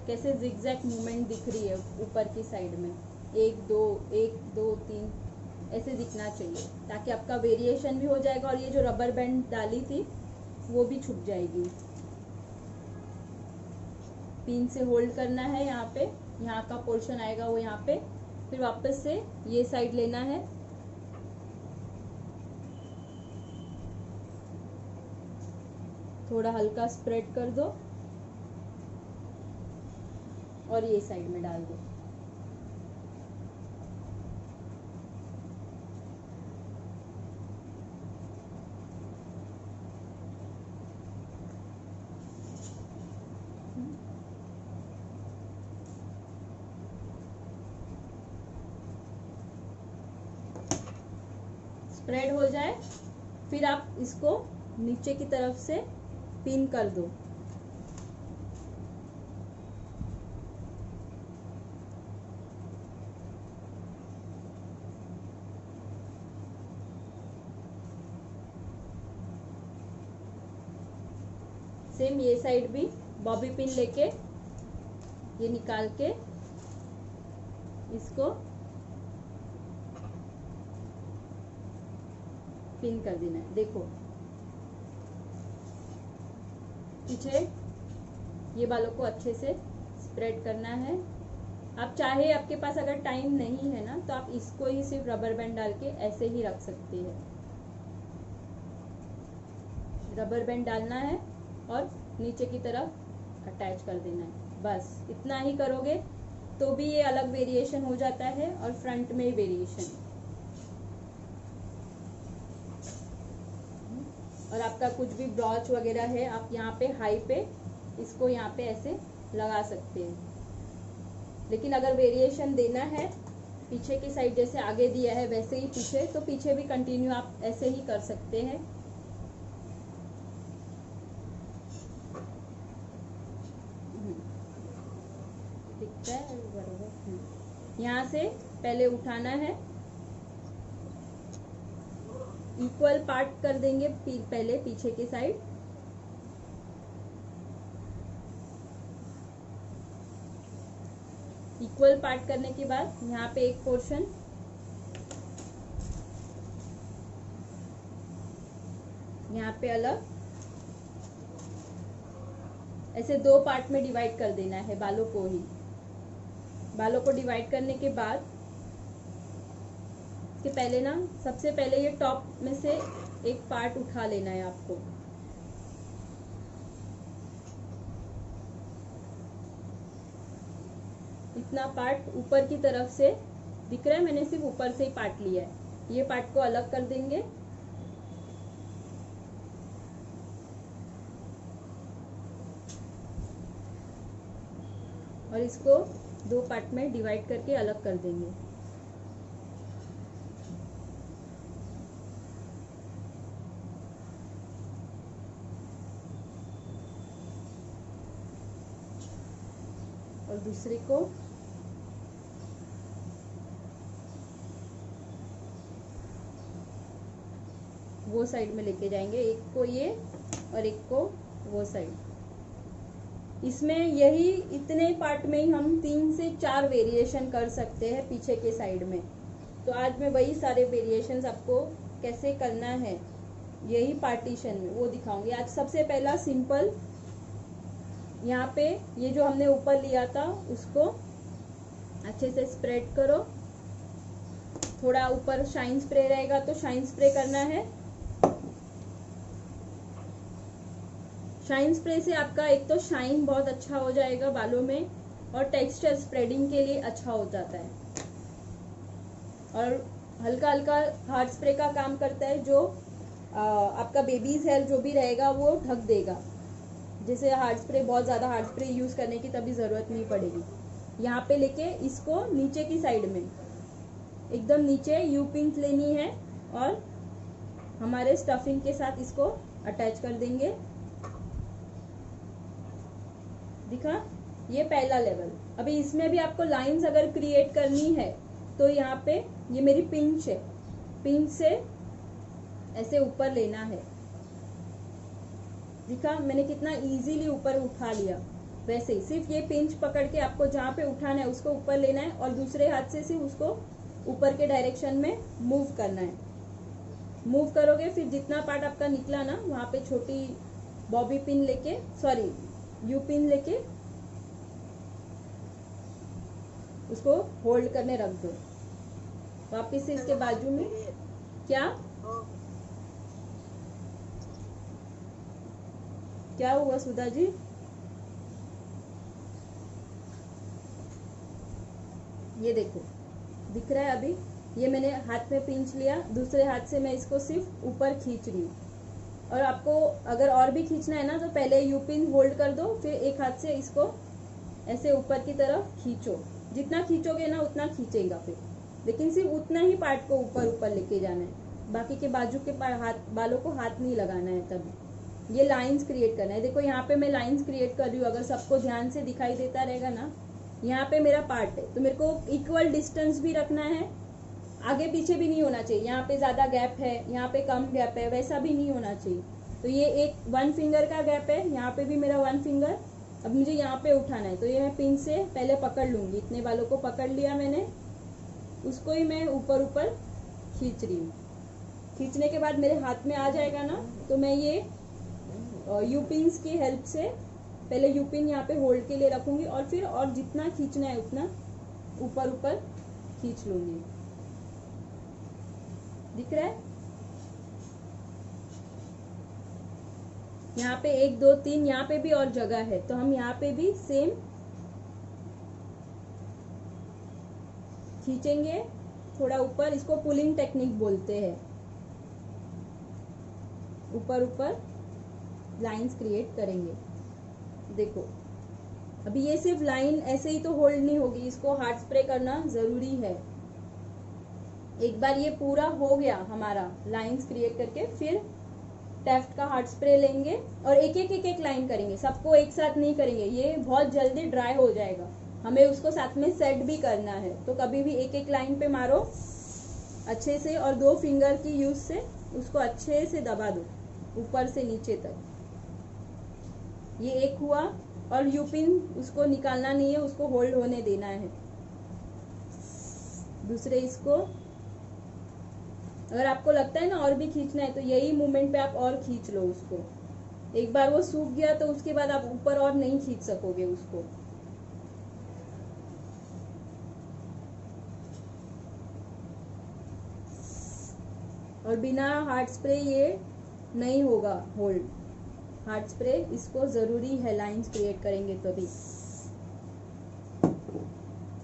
कैसे जिगजैग मूवमेंट दिख रही है ऊपर की साइड में, 1 2 1 2 3 ऐसे दिखना चाहिए, ताकि आपका वेरिएशन भी हो जाएगा और ये जो रबर बैंड डाली थी वो भी छुप जाएगी। पिन से होल्ड करना है, यहाँ पे यहाँ का पोर्शन आएगा वो यहाँ पे, फिर वापस से ये साइड लेना है, थोड़ा हल्का स्प्रेड कर दो और ये साइड में डाल दो। स्प्रेड हो जाए फिर आप इसको नीचे की तरफ से पिन कर दो। सेम ये साइड भी बॉबी पिन लेके ये निकाल के इसको पिन कर देना है। देखो पीछे ये बालों को अच्छे से स्प्रेड करना है। आप चाहे आपके पास अगर टाइम नहीं है ना तो आप इसको ही सिर्फ रबर बैंड डाल के ऐसे ही रख सकते हैं। रबर बैंड डालना है और नीचे की तरफ अटैच कर देना है, बस इतना ही करोगे तो भी ये अलग वेरिएशन हो जाता है और फ्रंट में वेरिएशन। और आपका कुछ भी ब्रॉच वगैरह है आप यहाँ पे हाई पे इसको यहाँ पे ऐसे लगा सकते हैं। लेकिन अगर वेरिएशन देना है पीछे की साइड जैसे आगे दिया है वैसे ही पीछे, तो पीछे भी कंटिन्यू आप ऐसे ही कर सकते हैं। दिखता है बराबर। यहाँ से पहले उठाना है, इक्वल पार्ट कर देंगे पहले पीछे की साइड। इक्वल पार्ट करने के बाद यहाँ पे एक पोर्शन, यहाँ पे अलग, ऐसे 2 पार्ट में डिवाइड कर देना है बालों को ही। बालों को डिवाइड करने के बाद इसके पहले ना सबसे पहले ये टॉप में से एक पार्ट उठा लेना है आपको। इतना पार्ट ऊपर की तरफ से दिख रहा है, मैंने सिर्फ ऊपर से ही पार्ट लिया है। ये पार्ट को अलग कर देंगे। और इसको 2 पार्ट में डिवाइड करके अलग कर देंगे। और दूसरे को वो साइड में लेके जाएंगे, एक को ये और एक को वो साइड। इसमें यही इतने पार्ट में ही हम 3 से 4 वेरिएशन कर सकते हैं पीछे के साइड में। तो आज मैं वही सारे वेरिएशंस आपको कैसे करना है यही पार्टीशन में वो दिखाऊंगी। आज सबसे पहला सिंपल, यहाँ पे ये जो हमने ऊपर लिया था उसको अच्छे से स्प्रेड करो। थोड़ा ऊपर शाइन स्प्रे रहेगा तो शाइन स्प्रे करना है। शाइन स्प्रे से आपका एक तो शाइन बहुत अच्छा हो जाएगा बालों में, और टेक्सचर स्प्रेडिंग के लिए अच्छा हो जाता है। और हल्का हल्का हार्ड स्प्रे का काम करता है, जो आपका बेबीज हेयर जो भी रहेगा वो ढक देगा। जैसे हार्ड स्प्रे, बहुत ज़्यादा हार्ड स्प्रे यूज़ करने की तभी ज़रूरत नहीं पड़ेगी। यहाँ पे लेके इसको नीचे की साइड में एकदम नीचे यू पिंच लेनी है और हमारे स्टफिंग के साथ इसको अटैच कर देंगे। दिखा, ये पहला लेवल। अभी इसमें भी आपको लाइंस अगर क्रिएट करनी है तो यहाँ पे ये मेरी पिंच है, पिंच से ऐसे ऊपर लेना है। दिखा मैंने कितना इजीली ऊपर उठा लिया। वैसे ही सिर्फ ये पिंच पकड़ के आपको जहाँ पे उठाना है उसको ऊपर लेना है और दूसरे हाथ से सिर्फ उसको ऊपर के डायरेक्शन में मूव करना है। मूव करोगे फिर जितना पार्ट आपका निकला ना वहाँ पे छोटी बॉबी पिन लेके, सॉरी यू पिन लेके उसको होल्ड करने रख दो। वापिस से इसके बाजू में क्या हुआ सुधा जी? ये देखो दिख रहा है अभी, ये मैंने हाथ में पिंच लिया, दूसरे हाथ से मैं इसको सिर्फ ऊपर खींच रही हूँ। और आपको अगर और भी खींचना है ना तो पहले यू पिन होल्ड कर दो, फिर एक हाथ से इसको ऐसे ऊपर की तरफ खींचो। जितना खींचोगे ना उतना खींचेगा फिर, लेकिन सिर्फ उतना ही पार्ट को ऊपर ऊपर लेके जाना है। बाकी के बाजू के बालों को हाथ नहीं लगाना है। तभी ये लाइंस क्रिएट करना है। देखो यहाँ पे मैं लाइंस क्रिएट कर रही हूँ, अगर सबको ध्यान से दिखाई देता रहेगा ना, यहाँ पे मेरा पार्ट है तो मेरे को इक्वल डिस्टेंस भी रखना है, आगे पीछे भी नहीं होना चाहिए। यहाँ पे ज्यादा गैप है, यहाँ पे कम गैप है, वैसा भी नहीं होना चाहिए। तो ये एक 1 फिंगर का गैप है, यहाँ पे भी मेरा 1 फिंगर। अब मुझे यहाँ पे उठाना है तो ये मैं पिन से पहले पकड़ लूंगी। इतने बालों को पकड़ लिया मैंने, उसको ही मैं ऊपर ऊपर खींच रही हूँ। खींचने के बाद मेरे हाथ में आ जाएगा ना तो मैं ये यू पिन्स की हेल्प से पहले यू पिन यहाँ पे होल्ड के लिए रखूंगी और फिर और जितना खींचना है उतना ऊपर ऊपर खींच लूंगी। दिख रहा है? यहाँ पे 1 2 3 यहाँ पे भी और जगह है तो हम यहाँ पे भी सेम खींचेंगे थोड़ा ऊपर। इसको पुलिंग टेक्निक बोलते हैं। ऊपर ऊपर लाइंस क्रिएट करेंगे। देखो अभी ये सिर्फ लाइन ऐसे ही तो होल्ड नहीं होगी, इसको हार्ड स्प्रे करना जरूरी है। एक बार ये पूरा हो गया हमारा लाइंस क्रिएट करके, फिर टेफ्ट का हार्ड स्प्रे लेंगे और एक एक लाइन करेंगे, सबको एक साथ नहीं करेंगे, ये बहुत जल्दी ड्राई हो जाएगा, हमें उसको साथ में सेट भी करना है। तो कभी भी एक एक लाइन पे मारो अच्छे से और 2 फिंगर की यूज से उसको अच्छे से दबा दो ऊपर से नीचे तक। ये एक हुआ और यूपिन उसको निकालना नहीं है, उसको होल्ड होने देना है। दूसरे इसको अगर आपको लगता है ना और भी खींचना है तो यही मूवमेंट पे आप और खींच लो उसको। एक बार वो सूख गया तो उसके बाद आप ऊपर और नहीं खींच सकोगे उसको। और बिना हार्ड स्प्रे ये नहीं होगा होल्ड। हार्ड स्प्रे इसको जरूरी है, लाइंस क्रिएट करेंगे तभी।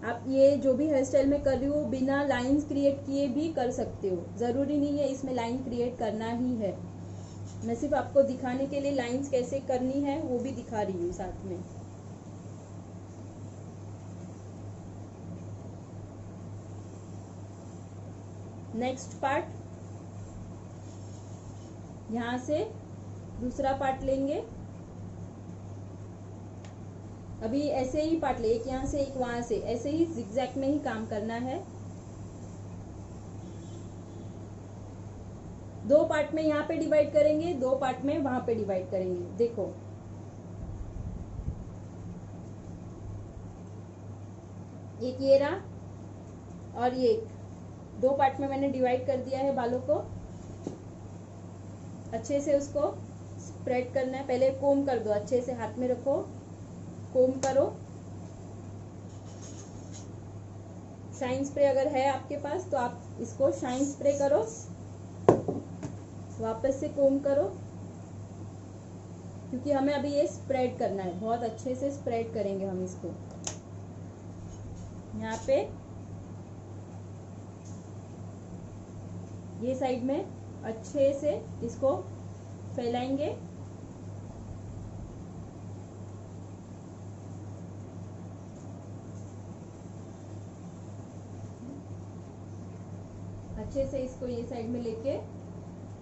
आप ये जो भी हेयर स्टाइल में कर रही हो बिना लाइंस क्रिएट किए भी कर सकते हो, जरूरी नहीं है इसमें लाइन क्रिएट करना ही है। मैं सिर्फ आपको दिखाने के लिए लाइंस कैसे करनी है वो भी दिखा रही हूँ साथ में। नेक्स्ट पार्ट, यहां से दूसरा पार्ट लेंगे। अभी ऐसे ही पार्ट ले, एक यहाँ से एक वहां से, ऐसे ही जिगजैग में ही काम करना है। 2 पार्ट में यहाँ पे डिवाइड करेंगे, 2 पार्ट में वहां पे डिवाइड करेंगे। देखो एक ये रहा और ये 2 पार्ट में मैंने डिवाइड कर दिया है बालों को। अच्छे से उसको स्प्रेड करना है, पहले कोम कर दो, अच्छे से हाथ में रखो, कोम करो। शाइन स्प्रे अगर है आपके पास तो आप इसको शाइन स्प्रे करो, वापस से कोम करो, क्योंकि हमें अभी ये स्प्रेड करना है, बहुत अच्छे से स्प्रेड करेंगे हम इसको। यहाँ पे ये साइड में अच्छे से इसको फैलाएंगे। अच्छे से इसको ये साइड में लेके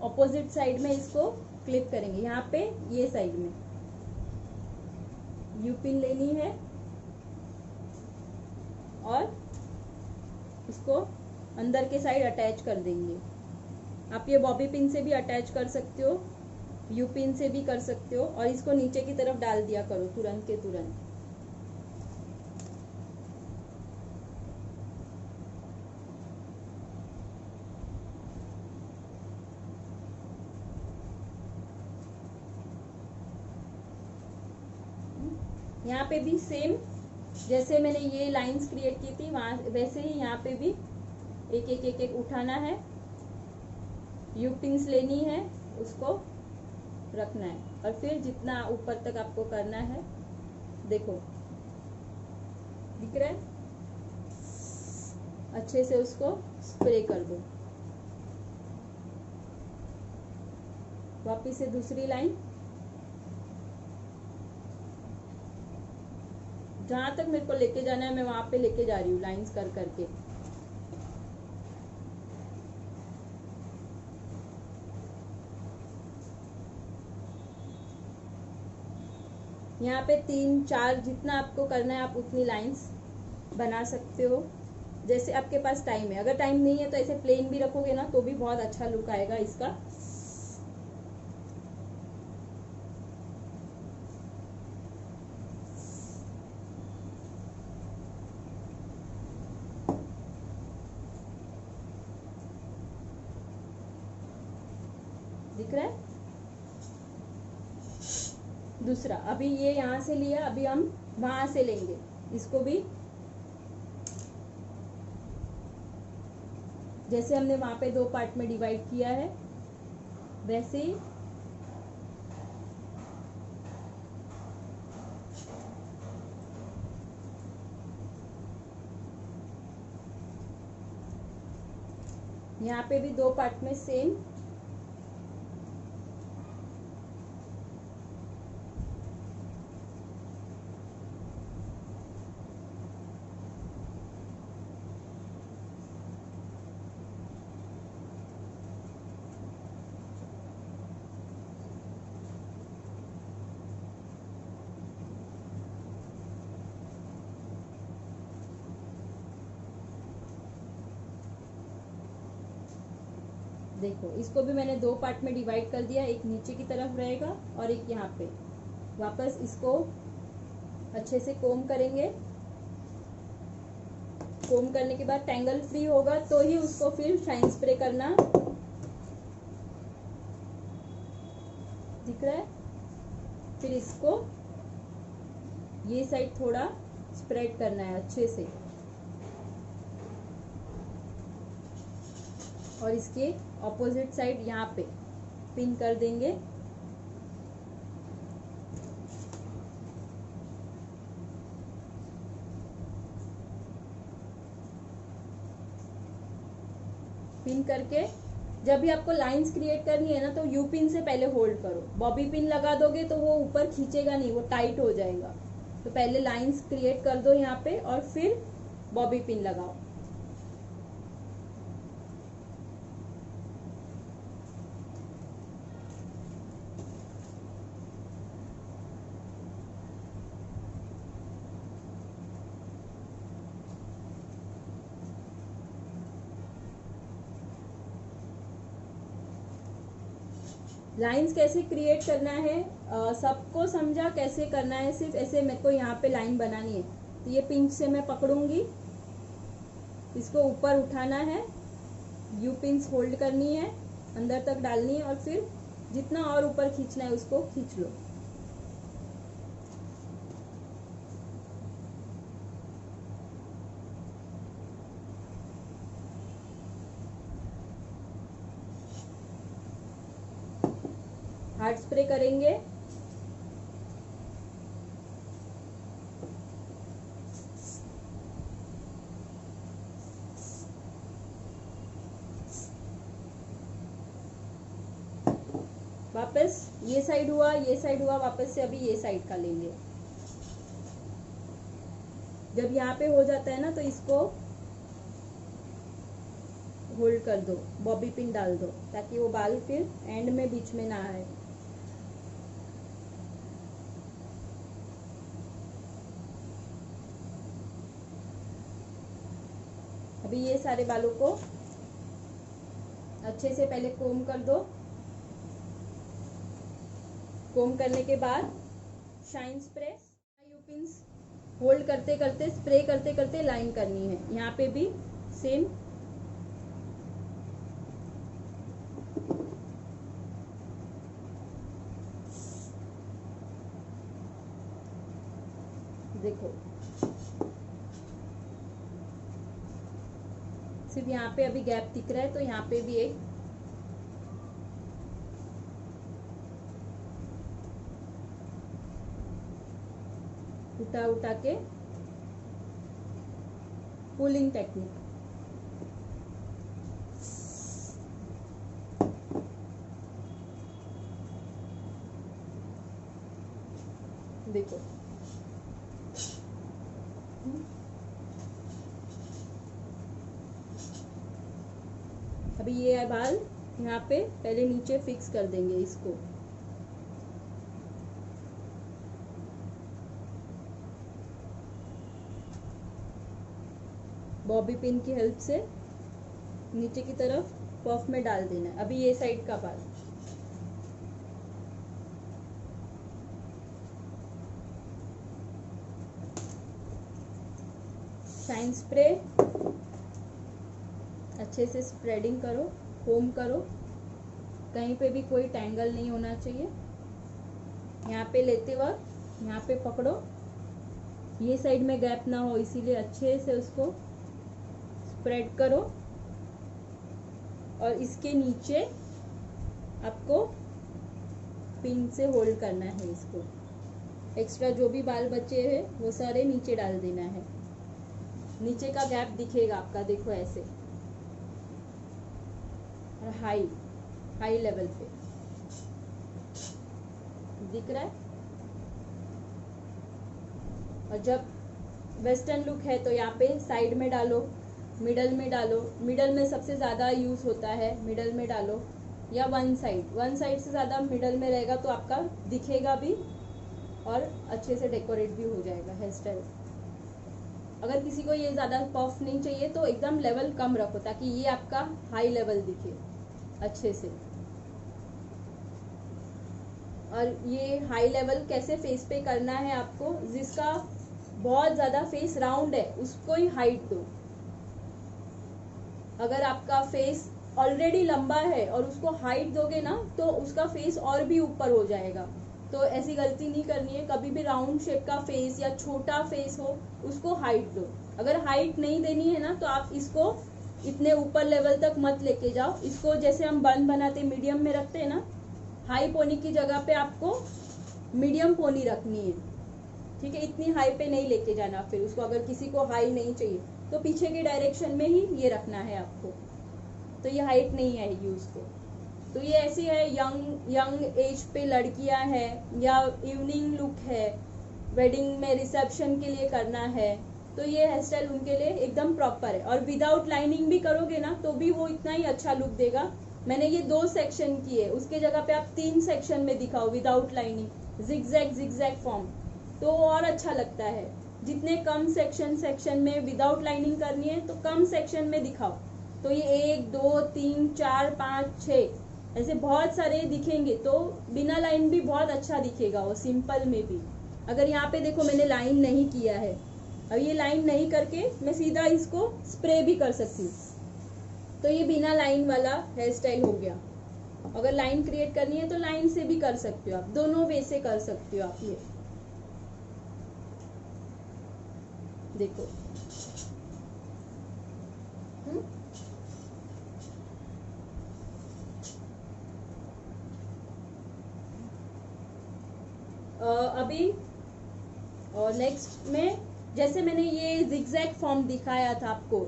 ऑपोजिट साइड में इसको क्लिप करेंगे। यहाँ पे ये साइड में यू पिन लेनी है और इसको अंदर के साइड अटैच कर देंगे। आप ये बॉबी पिन से भी अटैच कर सकते हो, यू पिन से भी कर सकते हो, और इसको नीचे की तरफ डाल दिया करो तुरंत के तुरंत। यहाँ पे भी सेम जैसे मैंने ये लाइंस क्रिएट की थी वहां वैसे ही यहाँ पे भी एक उठाना है, यू पिन्स लेनी है, उसको रखना है और फिर जितना ऊपर तक आपको करना है। देखो दिख रहा है, अच्छे से उसको स्प्रे कर दो। वापिस से दूसरी लाइन, जहां तक मेरे को लेके जाना है मैं वहां पे लेके जा रही हूँ लाइंस कर करके। यहाँ पे 3-4 जितना आपको करना है आप उतनी लाइंस बना सकते हो, जैसे आपके पास टाइम है। अगर टाइम नहीं है तो ऐसे प्लेन भी रखोगे ना तो भी बहुत अच्छा लुक आएगा इसका। दिख रहा है? दूसरा अभी ये यहाँ से लिया, अभी हम वहां से लेंगे इसको भी, जैसे हमने वहां पे 2 पार्ट में डिवाइड किया है वैसे ही यहाँ पे भी 2 पार्ट में सेम देखो इसको भी मैंने 2 पार्ट में डिवाइड कर दिया, एक नीचे की तरफ रहेगा और एक यहाँ पे। वापस इसको अच्छे से कोम करेंगे। कोम करने के बाद टैंगल फ्री होगा तो ही उसको फिर शाइन स्प्रे करना। दिख रहा है? फिर इसको ये साइड थोड़ा स्प्रेड करना है अच्छे से और इसके ऑपोजिट साइड यहाँ पे पिन कर देंगे। पिन करके जब भी आपको लाइंस क्रिएट करनी है ना तो यू पिन से पहले होल्ड करो। बॉबी पिन लगा दोगे तो वो ऊपर खींचेगा नहीं, वो टाइट हो जाएगा। तो पहले लाइंस क्रिएट कर दो यहाँ पे और फिर बॉबी पिन लगाओ। लाइंस कैसे क्रिएट करना है सबको समझा कैसे करना है। सिर्फ ऐसे मेरे को यहाँ पे लाइन बनानी है तो ये पिंच से मैं पकड़ूंगी, इसको ऊपर उठाना है, यू पिंस होल्ड करनी है, अंदर तक डालनी है और फिर जितना और ऊपर खींचना है उसको खींच लो। हार्ड स्प्रे करेंगे। वापस ये साइड हुआ, ये साइड हुआ, वापस से अभी ये साइड का लेंगे। जब यहाँ पे हो जाता है ना तो इसको होल्ड कर दो, बॉबी पिन डाल दो ताकि वो बाल फिर एंड में बीच में ना आए। अभी ये सारे बालों को अच्छे से पहले कोम कर दो। कोम करने के बाद shine spray you pins hold करते करते स्प्रे करते करते लाइन करनी है। यहाँ पे भी सेम देखो, सिर्फ यहाँ पे अभी गैप दिख रहा है तो यहाँ पे भी एक उठा उठा के पुलिंग टेक्निक। देखो अभी ये बाल यहाँ पे पहले नीचे फिक्स कर देंगे इसको। बॉबी पिन की हेल्प से नीचे की तरफ पफ में डाल देना है। अभी ये साइड का बाल शाइन स्प्रे अच्छे से स्प्रेडिंग करो, कोम करो, कहीं पे भी कोई टैंगल नहीं होना चाहिए। यहाँ पे लेते वक्त यहाँ पे पकड़ो, ये साइड में गैप ना हो इसीलिए अच्छे से उसको स्प्रेड करो और इसके नीचे आपको पिन से होल्ड करना है। इसको एक्स्ट्रा जो भी बाल बचे हैं वो सारे नीचे डाल देना है। नीचे का गैप दिखेगा आपका, देखो ऐसे, और हाई लेवल पे दिख रहा है। और जब वेस्टर्न लुक है तो यहाँ पे साइड में डालो, मिडल में डालो। मिडल में सबसे ज़्यादा यूज़ होता है, मिडल में डालो, या वन साइड से ज़्यादा मिडल में रहेगा तो आपका दिखेगा भी और अच्छे से डेकोरेट भी हो जाएगा हेयर स्टाइल। अगर किसी को ये ज़्यादा पफ नहीं चाहिए तो एकदम लेवल कम रखो ताकि ये आपका हाई लेवल दिखे। अच्छे से। और ये हाई लेवल कैसे फेस पे करना है आपको, जिसका बहुत ज़्यादा फेस राउंड है उसको ही हाइट दो। अगर आपका फेस ऑलरेडी लंबा है और उसको हाइट दोगे ना तो उसका फेस और भी ऊपर हो जाएगा। तो ऐसी गलती नहीं करनी है, कभी भी राउंड शेप का फेस या छोटा फेस हो उसको हाइट दो। अगर हाइट नहीं देनी है ना तो आप इसको इतने ऊपर लेवल तक मत लेके जाओ। इसको जैसे हम बन बनाते मीडियम में रखते हैं ना, हाई पोनी की जगह पे आपको मीडियम पोनी रखनी है, ठीक है। इतनी हाई पे नहीं लेके जाना फिर उसको, अगर किसी को हाई नहीं चाहिए तो पीछे के डायरेक्शन में ही ये रखना है आपको, तो ये हाइट नहीं आएगी उसको। तो ये ऐसी है, यंग एज पे लड़कियां हैं या इवनिंग लुक है, वेडिंग में रिसेप्शन के लिए करना है, तो ये हेयर स्टाइल उनके लिए एकदम प्रॉपर है। और विदाउट लाइनिंग भी करोगे ना तो भी वो इतना ही अच्छा लुक देगा। मैंने ये 2 सेक्शन किए, उसके जगह पे आप 3 सेक्शन में दिखाओ विदाउट लाइनिंग, जिगजैग फॉर्म, तो और अच्छा लगता है। जितने कम सेक्शन में विदाउट लाइनिंग करनी है तो कम सेक्शन में दिखाओ। तो ये 1 2 3 4 5 6 ऐसे बहुत सारे दिखेंगे, तो बिना लाइन भी बहुत अच्छा दिखेगा वो सिंपल में भी। अगर यहाँ पे देखो मैंने लाइन नहीं किया है, अब ये लाइन नहीं करके मैं सीधा इसको स्प्रे भी कर सकती हूँ, तो ये बिना लाइन वाला हेयर स्टाइल हो गया। अगर लाइन क्रिएट करनी है तो लाइन से भी कर सकते हो आप, दोनों वे से कर सकते हो आप। ये देखो अभी और नेक्स्ट में जैसे मैंने ये जिगजैग फॉर्म दिखाया था आपको,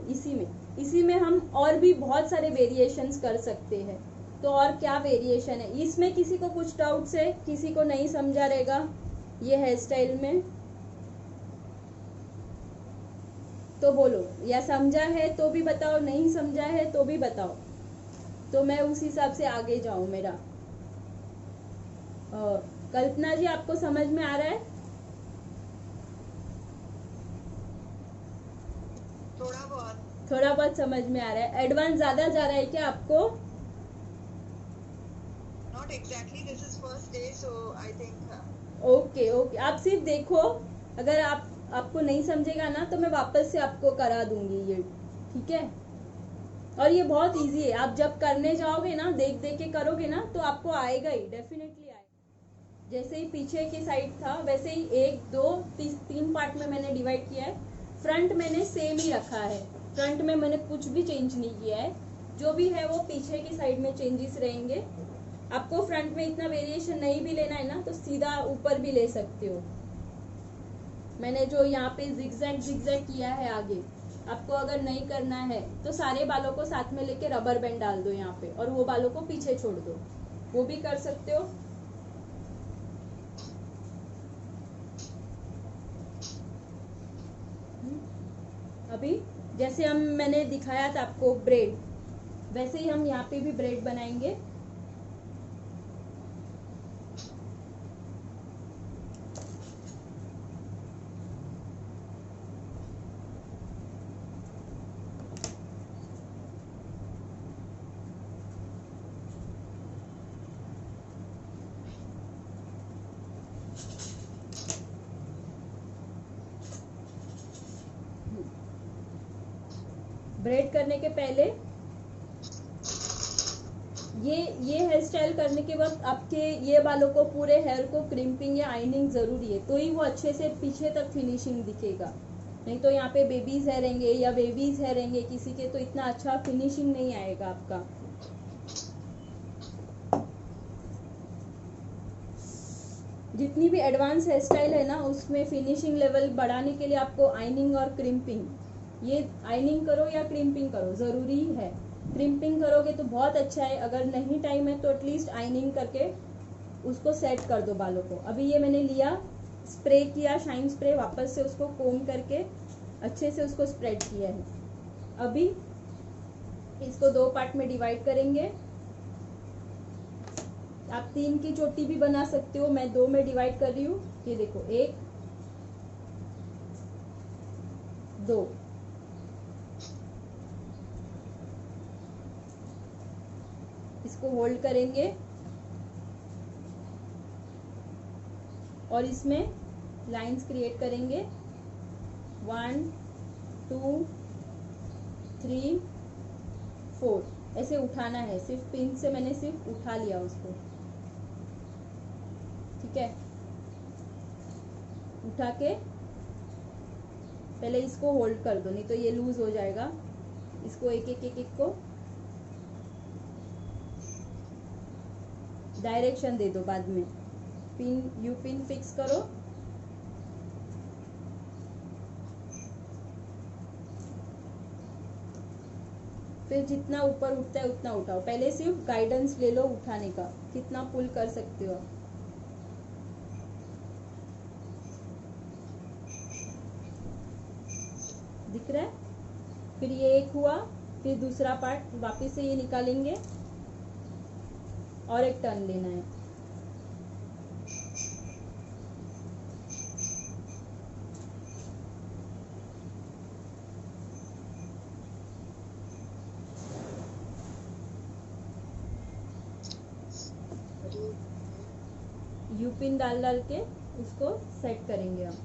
इसी में हम और भी बहुत सारे वेरिएशंस कर सकते हैं। तो और क्या वेरिएशन है इसमें, किसी को कुछ डाउट्स है, किसी को नहीं समझा रहेगा ये हेयर स्टाइल में तो बोलो, या समझा है तो भी बताओ, नहीं समझा है तो भी बताओ, तो मैं उस हिसाब से आगे जाऊं। मेरा कल्पना जी आपको समझ में आ रहा है? थोड़ा बहुत समझ में आ रहा है, एडवांस ज्यादा जा रहा है क्या आपको? Not exactly, this is first day, so I think okay आप सिर्फ देखो, अगर आपको नहीं समझेगा ना तो मैं वापस से आपको करा दूंगी ये, ठीक है। और ये बहुत इजी है, आप जब करने जाओगे ना देख देख के करोगे ना तो आपको आएगा ही, डेफिनेटली आएगा। जैसे ही पीछे की साइड था वैसे ही 1 2 3 पार्ट में मैंने डिवाइड किया है। फ्रंट मैंने सेम ही रखा है, फ्रंट में मैंने कुछ भी चेंज नहीं किया है, जो भी है वो पीछे की साइड में चेंजेस रहेंगे। आपको फ्रंट में इतना वेरिएशन नहीं भी लेना है ना तो सीधा ऊपर भी ले सकते हो। मैंने जो यहाँ पे जिगजैग किया है आगे, आपको अगर नहीं करना है तो सारे बालों को साथ में लेके रबर बैंड डाल दो यहाँ पे और वो बालों को पीछे छोड़ दो, वो भी कर सकते हो। अभी जैसे मैंने दिखाया था आपको ब्रेड, वैसे ही हम यहाँ पे भी ब्रेड बनाएंगे। ब्रेड करने के पहले ये हेयर स्टाइल करने के वक्त आपके ये बालों को, पूरे हेयर को क्रिम्पिंग या आइनिंग जरूरी है, तो ही वो अच्छे से पीछे तक फिनिशिंग दिखेगा। नहीं तो यहाँ पे बेबीज हेयर रहेंगे या बेबीज हेयर रहेंगे किसी के, तो इतना अच्छा फिनिशिंग नहीं आएगा आपका। जितनी भी एडवांस हेयर स्टाइल है ना उसमें फिनिशिंग लेवल बढ़ाने के लिए आपको आइनिंग और क्रिम्पिंग, ये आइनिंग करो या क्रिम्पिंग करो जरूरी है। क्रिम्पिंग करोगे तो बहुत अच्छा है, अगर नहीं टाइम है तो एटलीस्ट आइनिंग करके उसको सेट कर दो बालों को। अभी ये मैंने लिया, स्प्रे किया, शाइन स्प्रे, वापस से उसको कोम करके अच्छे से उसको स्प्रेड किया है। अभी इसको 2 पार्ट में डिवाइड करेंगे। आप 3 की चोटी भी बना सकते हो, मैं 2 में डिवाइड कर रही हूँ। ये देखो 1 2, इसको होल्ड करेंगे और इसमें लाइंस क्रिएट करेंगे 1 2 3 4 ऐसे उठाना है। सिर्फ पिन से मैंने सिर्फ उठा लिया उसको, ठीक है। उठा के पहले इसको होल्ड कर दो, नहीं तो ये लूज हो जाएगा। इसको एक एक एक एक को डायरेक्शन दे दो बाद में। पिन यू पिन फिक्स करो, फिर जितना ऊपर उठता है उतना उठाओ। पहले सिर्फ गाइडेंस ले लो उठाने का, कितना पुल कर सकते हो। दिख रहा है? फिर ये एक हुआ, फिर दूसरा पार्ट वापस से ये निकालेंगे और एक टर्न लेना है। यू पिन डाल डाल के उसको सेट करेंगे हम।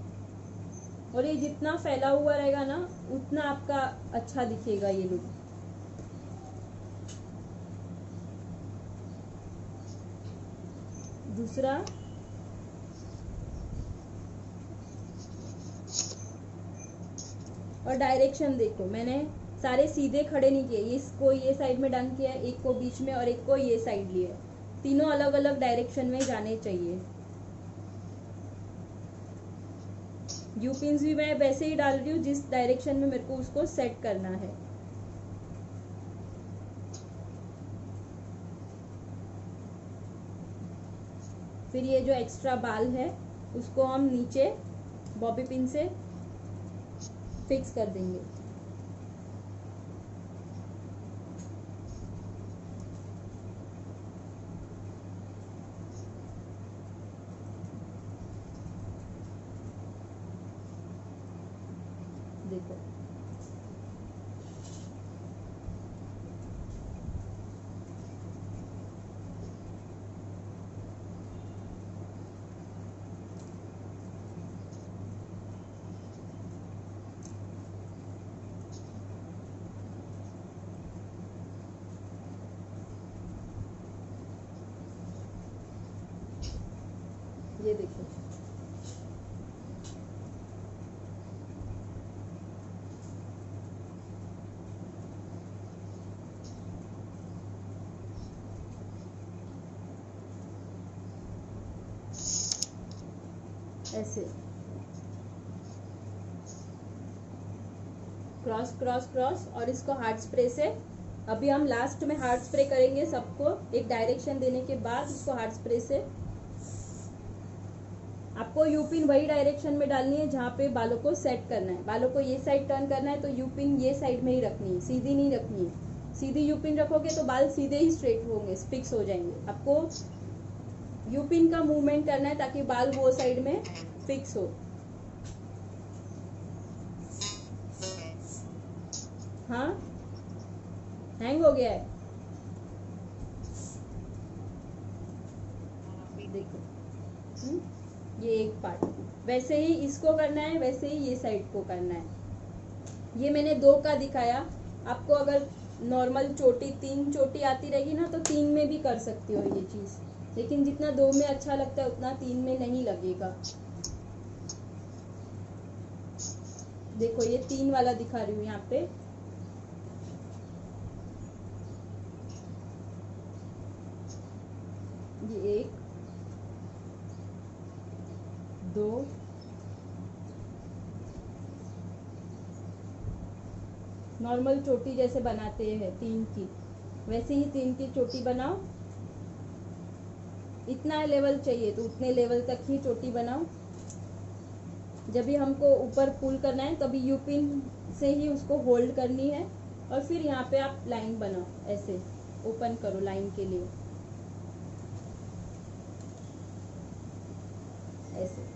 और ये जितना फैला हुआ रहेगा ना उतना आपका अच्छा दिखेगा ये लुक। दूसरा और डायरेक्शन देखो, मैंने सारे सीधे खड़े नहीं किए, इसको ये साइड में डन किया, एक को बीच में और एक को ये साइड लिए। तीनों अलग अलग डायरेक्शन में जाने चाहिए। यू पिन्स भी मैं वैसे ही डाल रही हूँ जिस डायरेक्शन में मेरे को उसको सेट करना है। फिर ये जो एक्स्ट्रा बाल है उसको हम नीचे बॉबी पिन से फिक्स कर देंगे। देखो ये देखो ऐसे क्रॉस क्रॉस क्रॉस और इसको हार्ड स्प्रे से। अभी हम लास्ट में हार्ड स्प्रे करेंगे सबको, एक डायरेक्शन देने के बाद उसको हार्ड स्प्रे से। आपको यू पिन वही डायरेक्शन में डालनी है जहाँ पे बालों को सेट करना है। बालों को ये साइड टर्न करना है तो यू पिन ये साइड में ही रखनी है, सीधी नहीं रखनी है। सीधी यू पिन रखोगे तो बाल सीधे ही स्ट्रेट होंगे, फिक्स हो जाएंगे। आपको यू पिन का मूवमेंट करना है ताकि बाल वो साइड में फिक्स हो। हाँ हैंग हो गया है, देखो। ये एक पार्ट वैसे ही इसको करना है, वैसे ही ये साइड को करना है। ये मैंने 2 का दिखाया। आपको अगर नॉर्मल चोटी 3 चोटी आती रहेगी ना तो 3 में भी कर सकती हो ये चीज, लेकिन जितना 2 में अच्छा लगता है उतना 3 में नहीं लगेगा। देखो ये 3 वाला दिखा रही हूँ यहाँ पे। ये 1 2 नॉर्मल चोटी जैसे बनाते हैं 3 की, वैसे ही 3 की चोटी बनाओ। इतना लेवल चाहिए तो उतने लेवल तक ही चोटी बनाओ। जब भी हमको ऊपर पुल करना है तभी यू पिन से ही उसको होल्ड करनी है और फिर यहाँ पे आप लाइन बनाओ, ऐसे ओपन करो लाइन के लिए, ऐसे।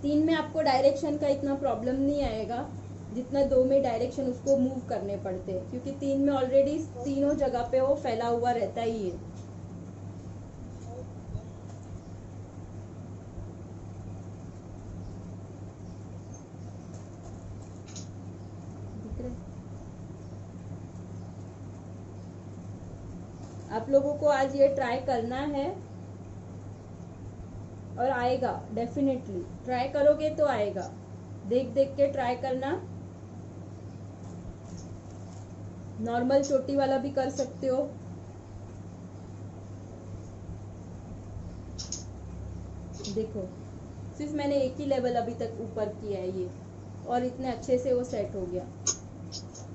3 में आपको डायरेक्शन का इतना प्रॉब्लम नहीं आएगा। जितना 2 में डायरेक्शन उसको मूव करने पड़ते हैं, क्योंकि 3 में ऑलरेडी तीनों जगह पे वो फैला हुआ रहता ही है। दिख रहा है? आप लोगों को आज ये ट्राई करना है और आएगा, डेफिनेटली ट्राई करोगे तो आएगा। देख देख के ट्राई करना। नॉर्मल चोटी वाला भी कर सकते हो। देखो, सिर्फ मैंने एक ही लेवल अभी तक ऊपर किया है ये, और इतने अच्छे से वो सेट हो गया।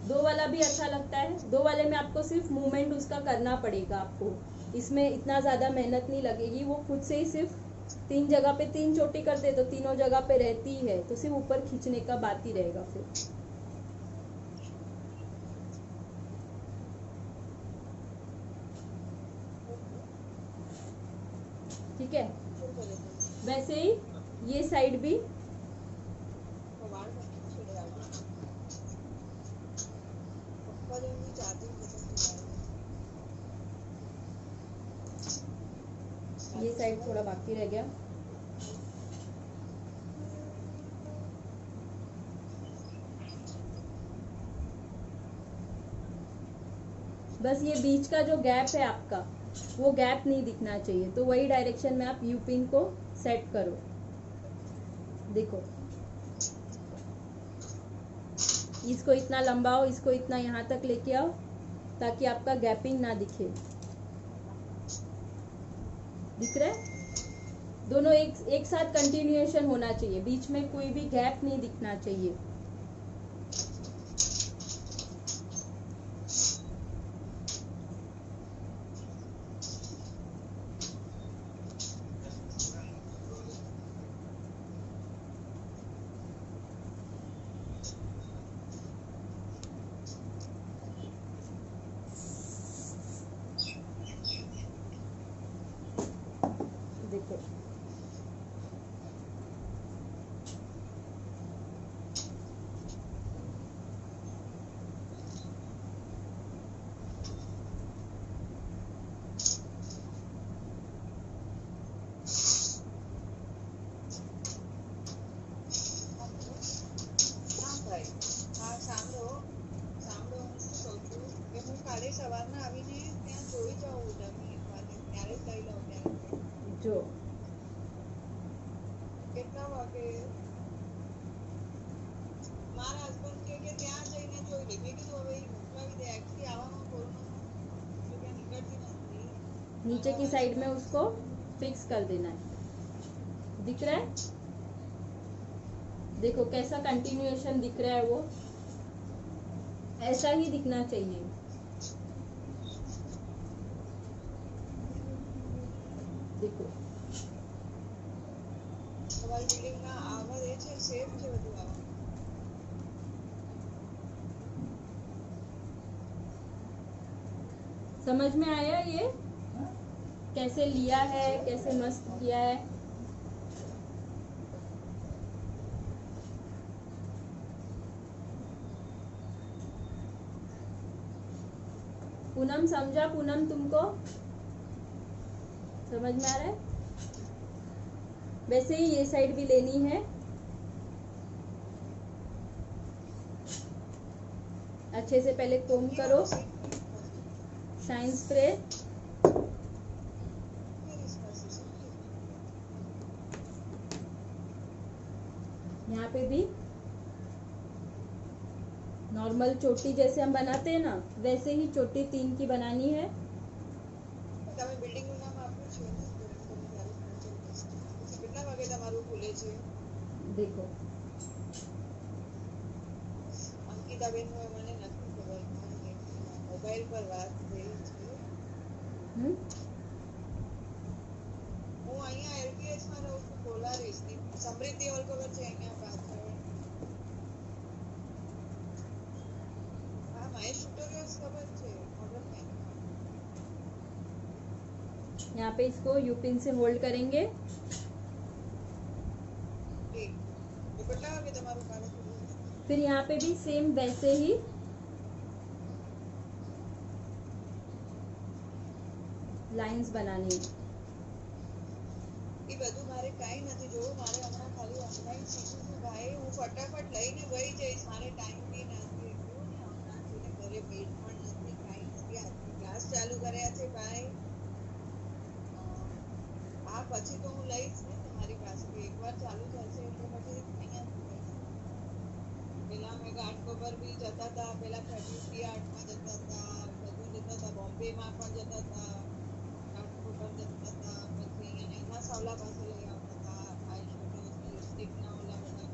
2 वाला भी अच्छा लगता है। 2 वाले में आपको सिर्फ मूवमेंट उसका करना पड़ेगा आपको, इसमें इतना ज्यादा मेहनत नहीं लगेगी। वो खुद से ही सिर्फ 3 जगह पे 3 चोटी करते तो तीनों जगह पे रहती है, तो सिर्फ ऊपर खींचने का बात ही रहेगा फिर। ठीक है, वैसे ही ये साइड भी ये साइड थोड़ा बाकी रह गया। बस ये बीच का जो गैप है आपका, वो गैप नहीं दिखना चाहिए, तो वही डायरेक्शन में आप यू पिन को सेट करो। देखो, इसको इतना लंबाओ, इसको इतना यहाँ तक लेके आओ, ताकि आपका गैपिंग ना दिखे। दिख रहा है? दोनों एक साथ कंटिन्यूएशन होना चाहिए, बीच में कोई भी गैप नहीं दिखना चाहिए। देखो, સવારના આવીને ત્યાં જોઈ જાઉં તમે એકવાર ત્યારે જ લઈ લઉં ત્યારે जो કેટલા વાગે મારા હસબન્ડ કે ત્યાં જઈને જોઈ લે મેં કીધું હવે એ મોકલાવી દે actually આવામાં કોરોનામાં એટલે ત્યાં નીકળતી નથી नीचे की साइड में उसको फिक्स कर देना है। दिख रहा है? देखो कैसा कंटिन्यूएशन दिख रहा है, वो ऐसा ही दिखना चाहिए। देखो, તમારી બિલ્ડિંગના આગળ એ છે સેફ છે બધું આવા समझ में आया ये कैसे लिया है, कैसे मस्त किया है? पूनम समझा? पूनम तुमको समझ में आ रहा है? वैसे ही ये साइड भी लेनी है। अच्छे से पहले कोम करो, शाइन स्प्रे, यहाँ पे भी नॉर्मल चोटी जैसे हम बनाते हैं ना, वैसे ही चोटी 3 की बनानी है। તમે બિલ્ડિંગનું નામ આપ્યું છે ને કેટલા વાગે તમારું ખુલે છે देखो, અંકિતાબેન મને નથી ખબર મોબાઈલ પર વાત થઈ છે હું અહીંયા LPS માં રહું છું કોલારીસ ની સમૃદ્ધિ હોલ ખબર છે અહીંયા પાછળ હા મહેશ ટ્યુટોરિયલ્સ ખબર છે ખબર નહીં यहाँ पे इसको यू पिन से होल्ड करेंगे। ઠીક તો કેટલા વાગે તમારું કાલે ખુલે फिर यहाँ पे भी सेम वैसे ही लाइंस बनानी है। એ બધું મારે કાંઈ નથી જોવું, મારે હમણાં ખાલી ઓનલાઈન શીખવું છે ભાઈ, હું ફટાફટ લઈને વહી જઈશ, મારે ટાઈમ બી નથી એટલું ને હમણાં સુધી ઘરે પેટ પણ નથી, કાંઈ નથી, આજથી ક્લાસ ચાલુ કર્યા છે ભાઈ. આ પછી તો હું લઈશ ને તમારી પાસેથી, એકવાર ચાલુ થશે એટલે પછી અહીંયાથી લઈશ. પેલા અમે ઘાટકોપર બી જતા હતા, પેલા 33 આર્ટમાં જતા હતા, બધું જતા હતા, બોમ્બેમાં પણ જતા હતા, ઘાટકોપર જતા હતા, પછી અહીંયા નૈના સાવલા પાસે લઈ આવતા હતા, આઈ શેડોઝ ને લિપસ્ટિકના ઓલા બધા.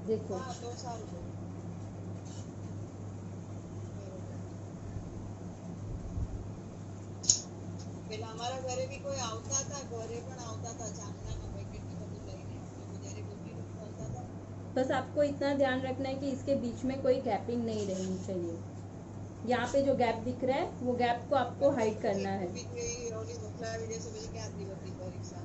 देखो હા તો સારું છે. પેલા અમારા ઘરે બી કોઈ આવતા હતા, ઘરે પણ આવતા હતા, ચાંદલાના પેકેટ ને બધું લઈને આવતા, જ્યારે બુટી કરતા હતા. बस आपको इतना ध्यान रखना है कि इसके बीच में कोई गैपिंग नहीं रहनी चाहिए। यहाँ पे जो गैप दिख रहा है वो गैप को आपको हाइड करना है। બીજું એ ઓલી મોકલાવી દેશે પછી ક્યાંથી બધી પરીક્ષા.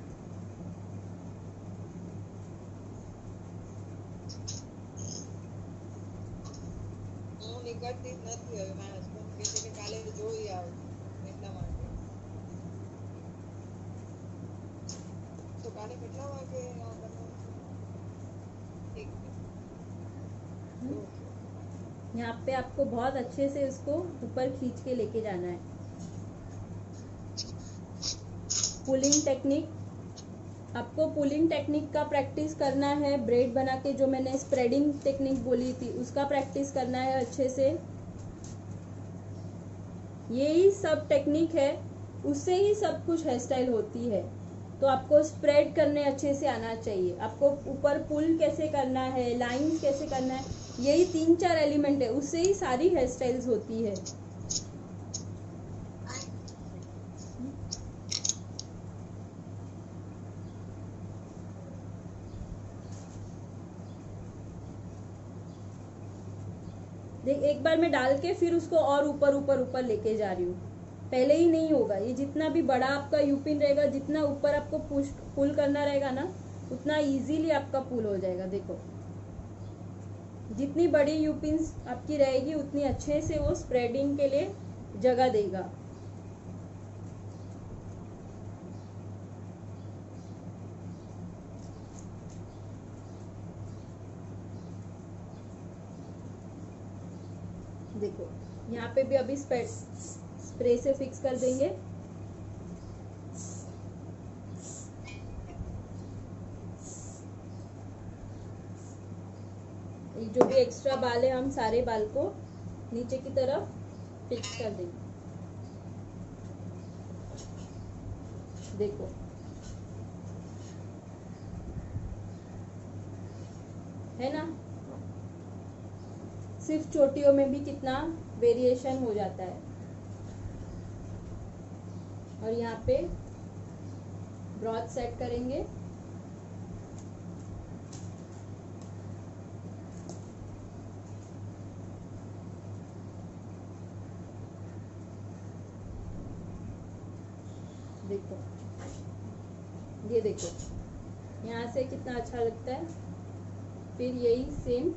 હું નીકળતી જ નથી હવે, મારા હસબન્ડ કહે છે કે કાલે જોઈ આવજો એટલા માટે. તો કાલે કેટલા વાગે તમે? ઠીક છે. यहाँ पे आपको बहुत अच्छे से उसको ऊपर खींच के लेके जाना है। पुलिंग टेक्निक, आपको पुलिंग टेक्निक का प्रैक्टिस करना है। ब्रेड बना के जो मैंने स्प्रेडिंग टेक्निक बोली थी उसका प्रैक्टिस करना है अच्छे से। यही सब टेक्निक है, उससे ही सब कुछ हेयर स्टाइल होती है। तो आपको स्प्रेड करने अच्छे से आना चाहिए, आपको ऊपर पुल कैसे करना है, लाइंस कैसे करना है, यही 3-4 एलिमेंट है, उससे ही सारी हेयर स्टाइल्स होती है। देख, एक बार मैं डाल के फिर उसको और ऊपर ऊपर ऊपर लेके जा रही हूँ, पहले ही नहीं होगा। ये जितना भी बड़ा आपका यूपिन रहेगा, जितना ऊपर आपको पुल करना रहेगा ना, उतना इजीली आपका पुल हो जाएगा। देखो, जितनी बड़ी यूपिन आपकी रहेगी उतनी अच्छे से वो स्प्रेडिंग के लिए जगह देगा। देखो, यहाँ पे भी अभी स्प्रे से फिक्स कर देंगे। जो भी एक्स्ट्रा बाल है हम सारे बाल को नीचे की तरफ फिक्स कर देंगे। देखो, है ना, सिर्फ चोटियों में भी कितना वेरिएशन हो जाता है। और यहाँ पे ब्रॉच सेट करेंगे। देखो, ये देखो, यहाँ से कितना अच्छा लगता है। फिर यही सेम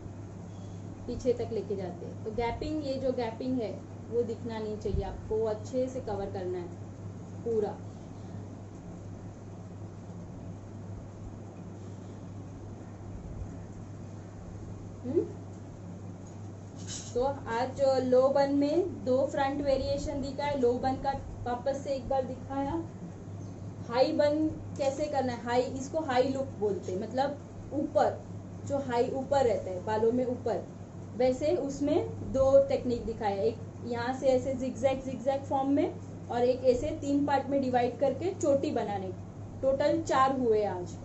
पीछे तक लेके जाते हैं। तो गैपिंग, ये जो गैपिंग है वो दिखना नहीं चाहिए, आपको वो अच्छे से कवर करना है पूरा। तो आज लो बन में 2 फ्रंट वेरिएशन दिखा है। लो बन का वापस से एक बार दिखाया। हाई बन कैसे करना है, हाई, इसको हाई लुक बोलते हैं, मतलब ऊपर, जो हाई ऊपर रहता है बालों में ऊपर, वैसे उसमें 2 टेक्निक दिखाया। एक यहाँ से ऐसे जिगजैग फॉर्म में, और एक ऐसे 3 पार्ट में डिवाइड करके चोटी बनाने। टोटल 4 हुए आज।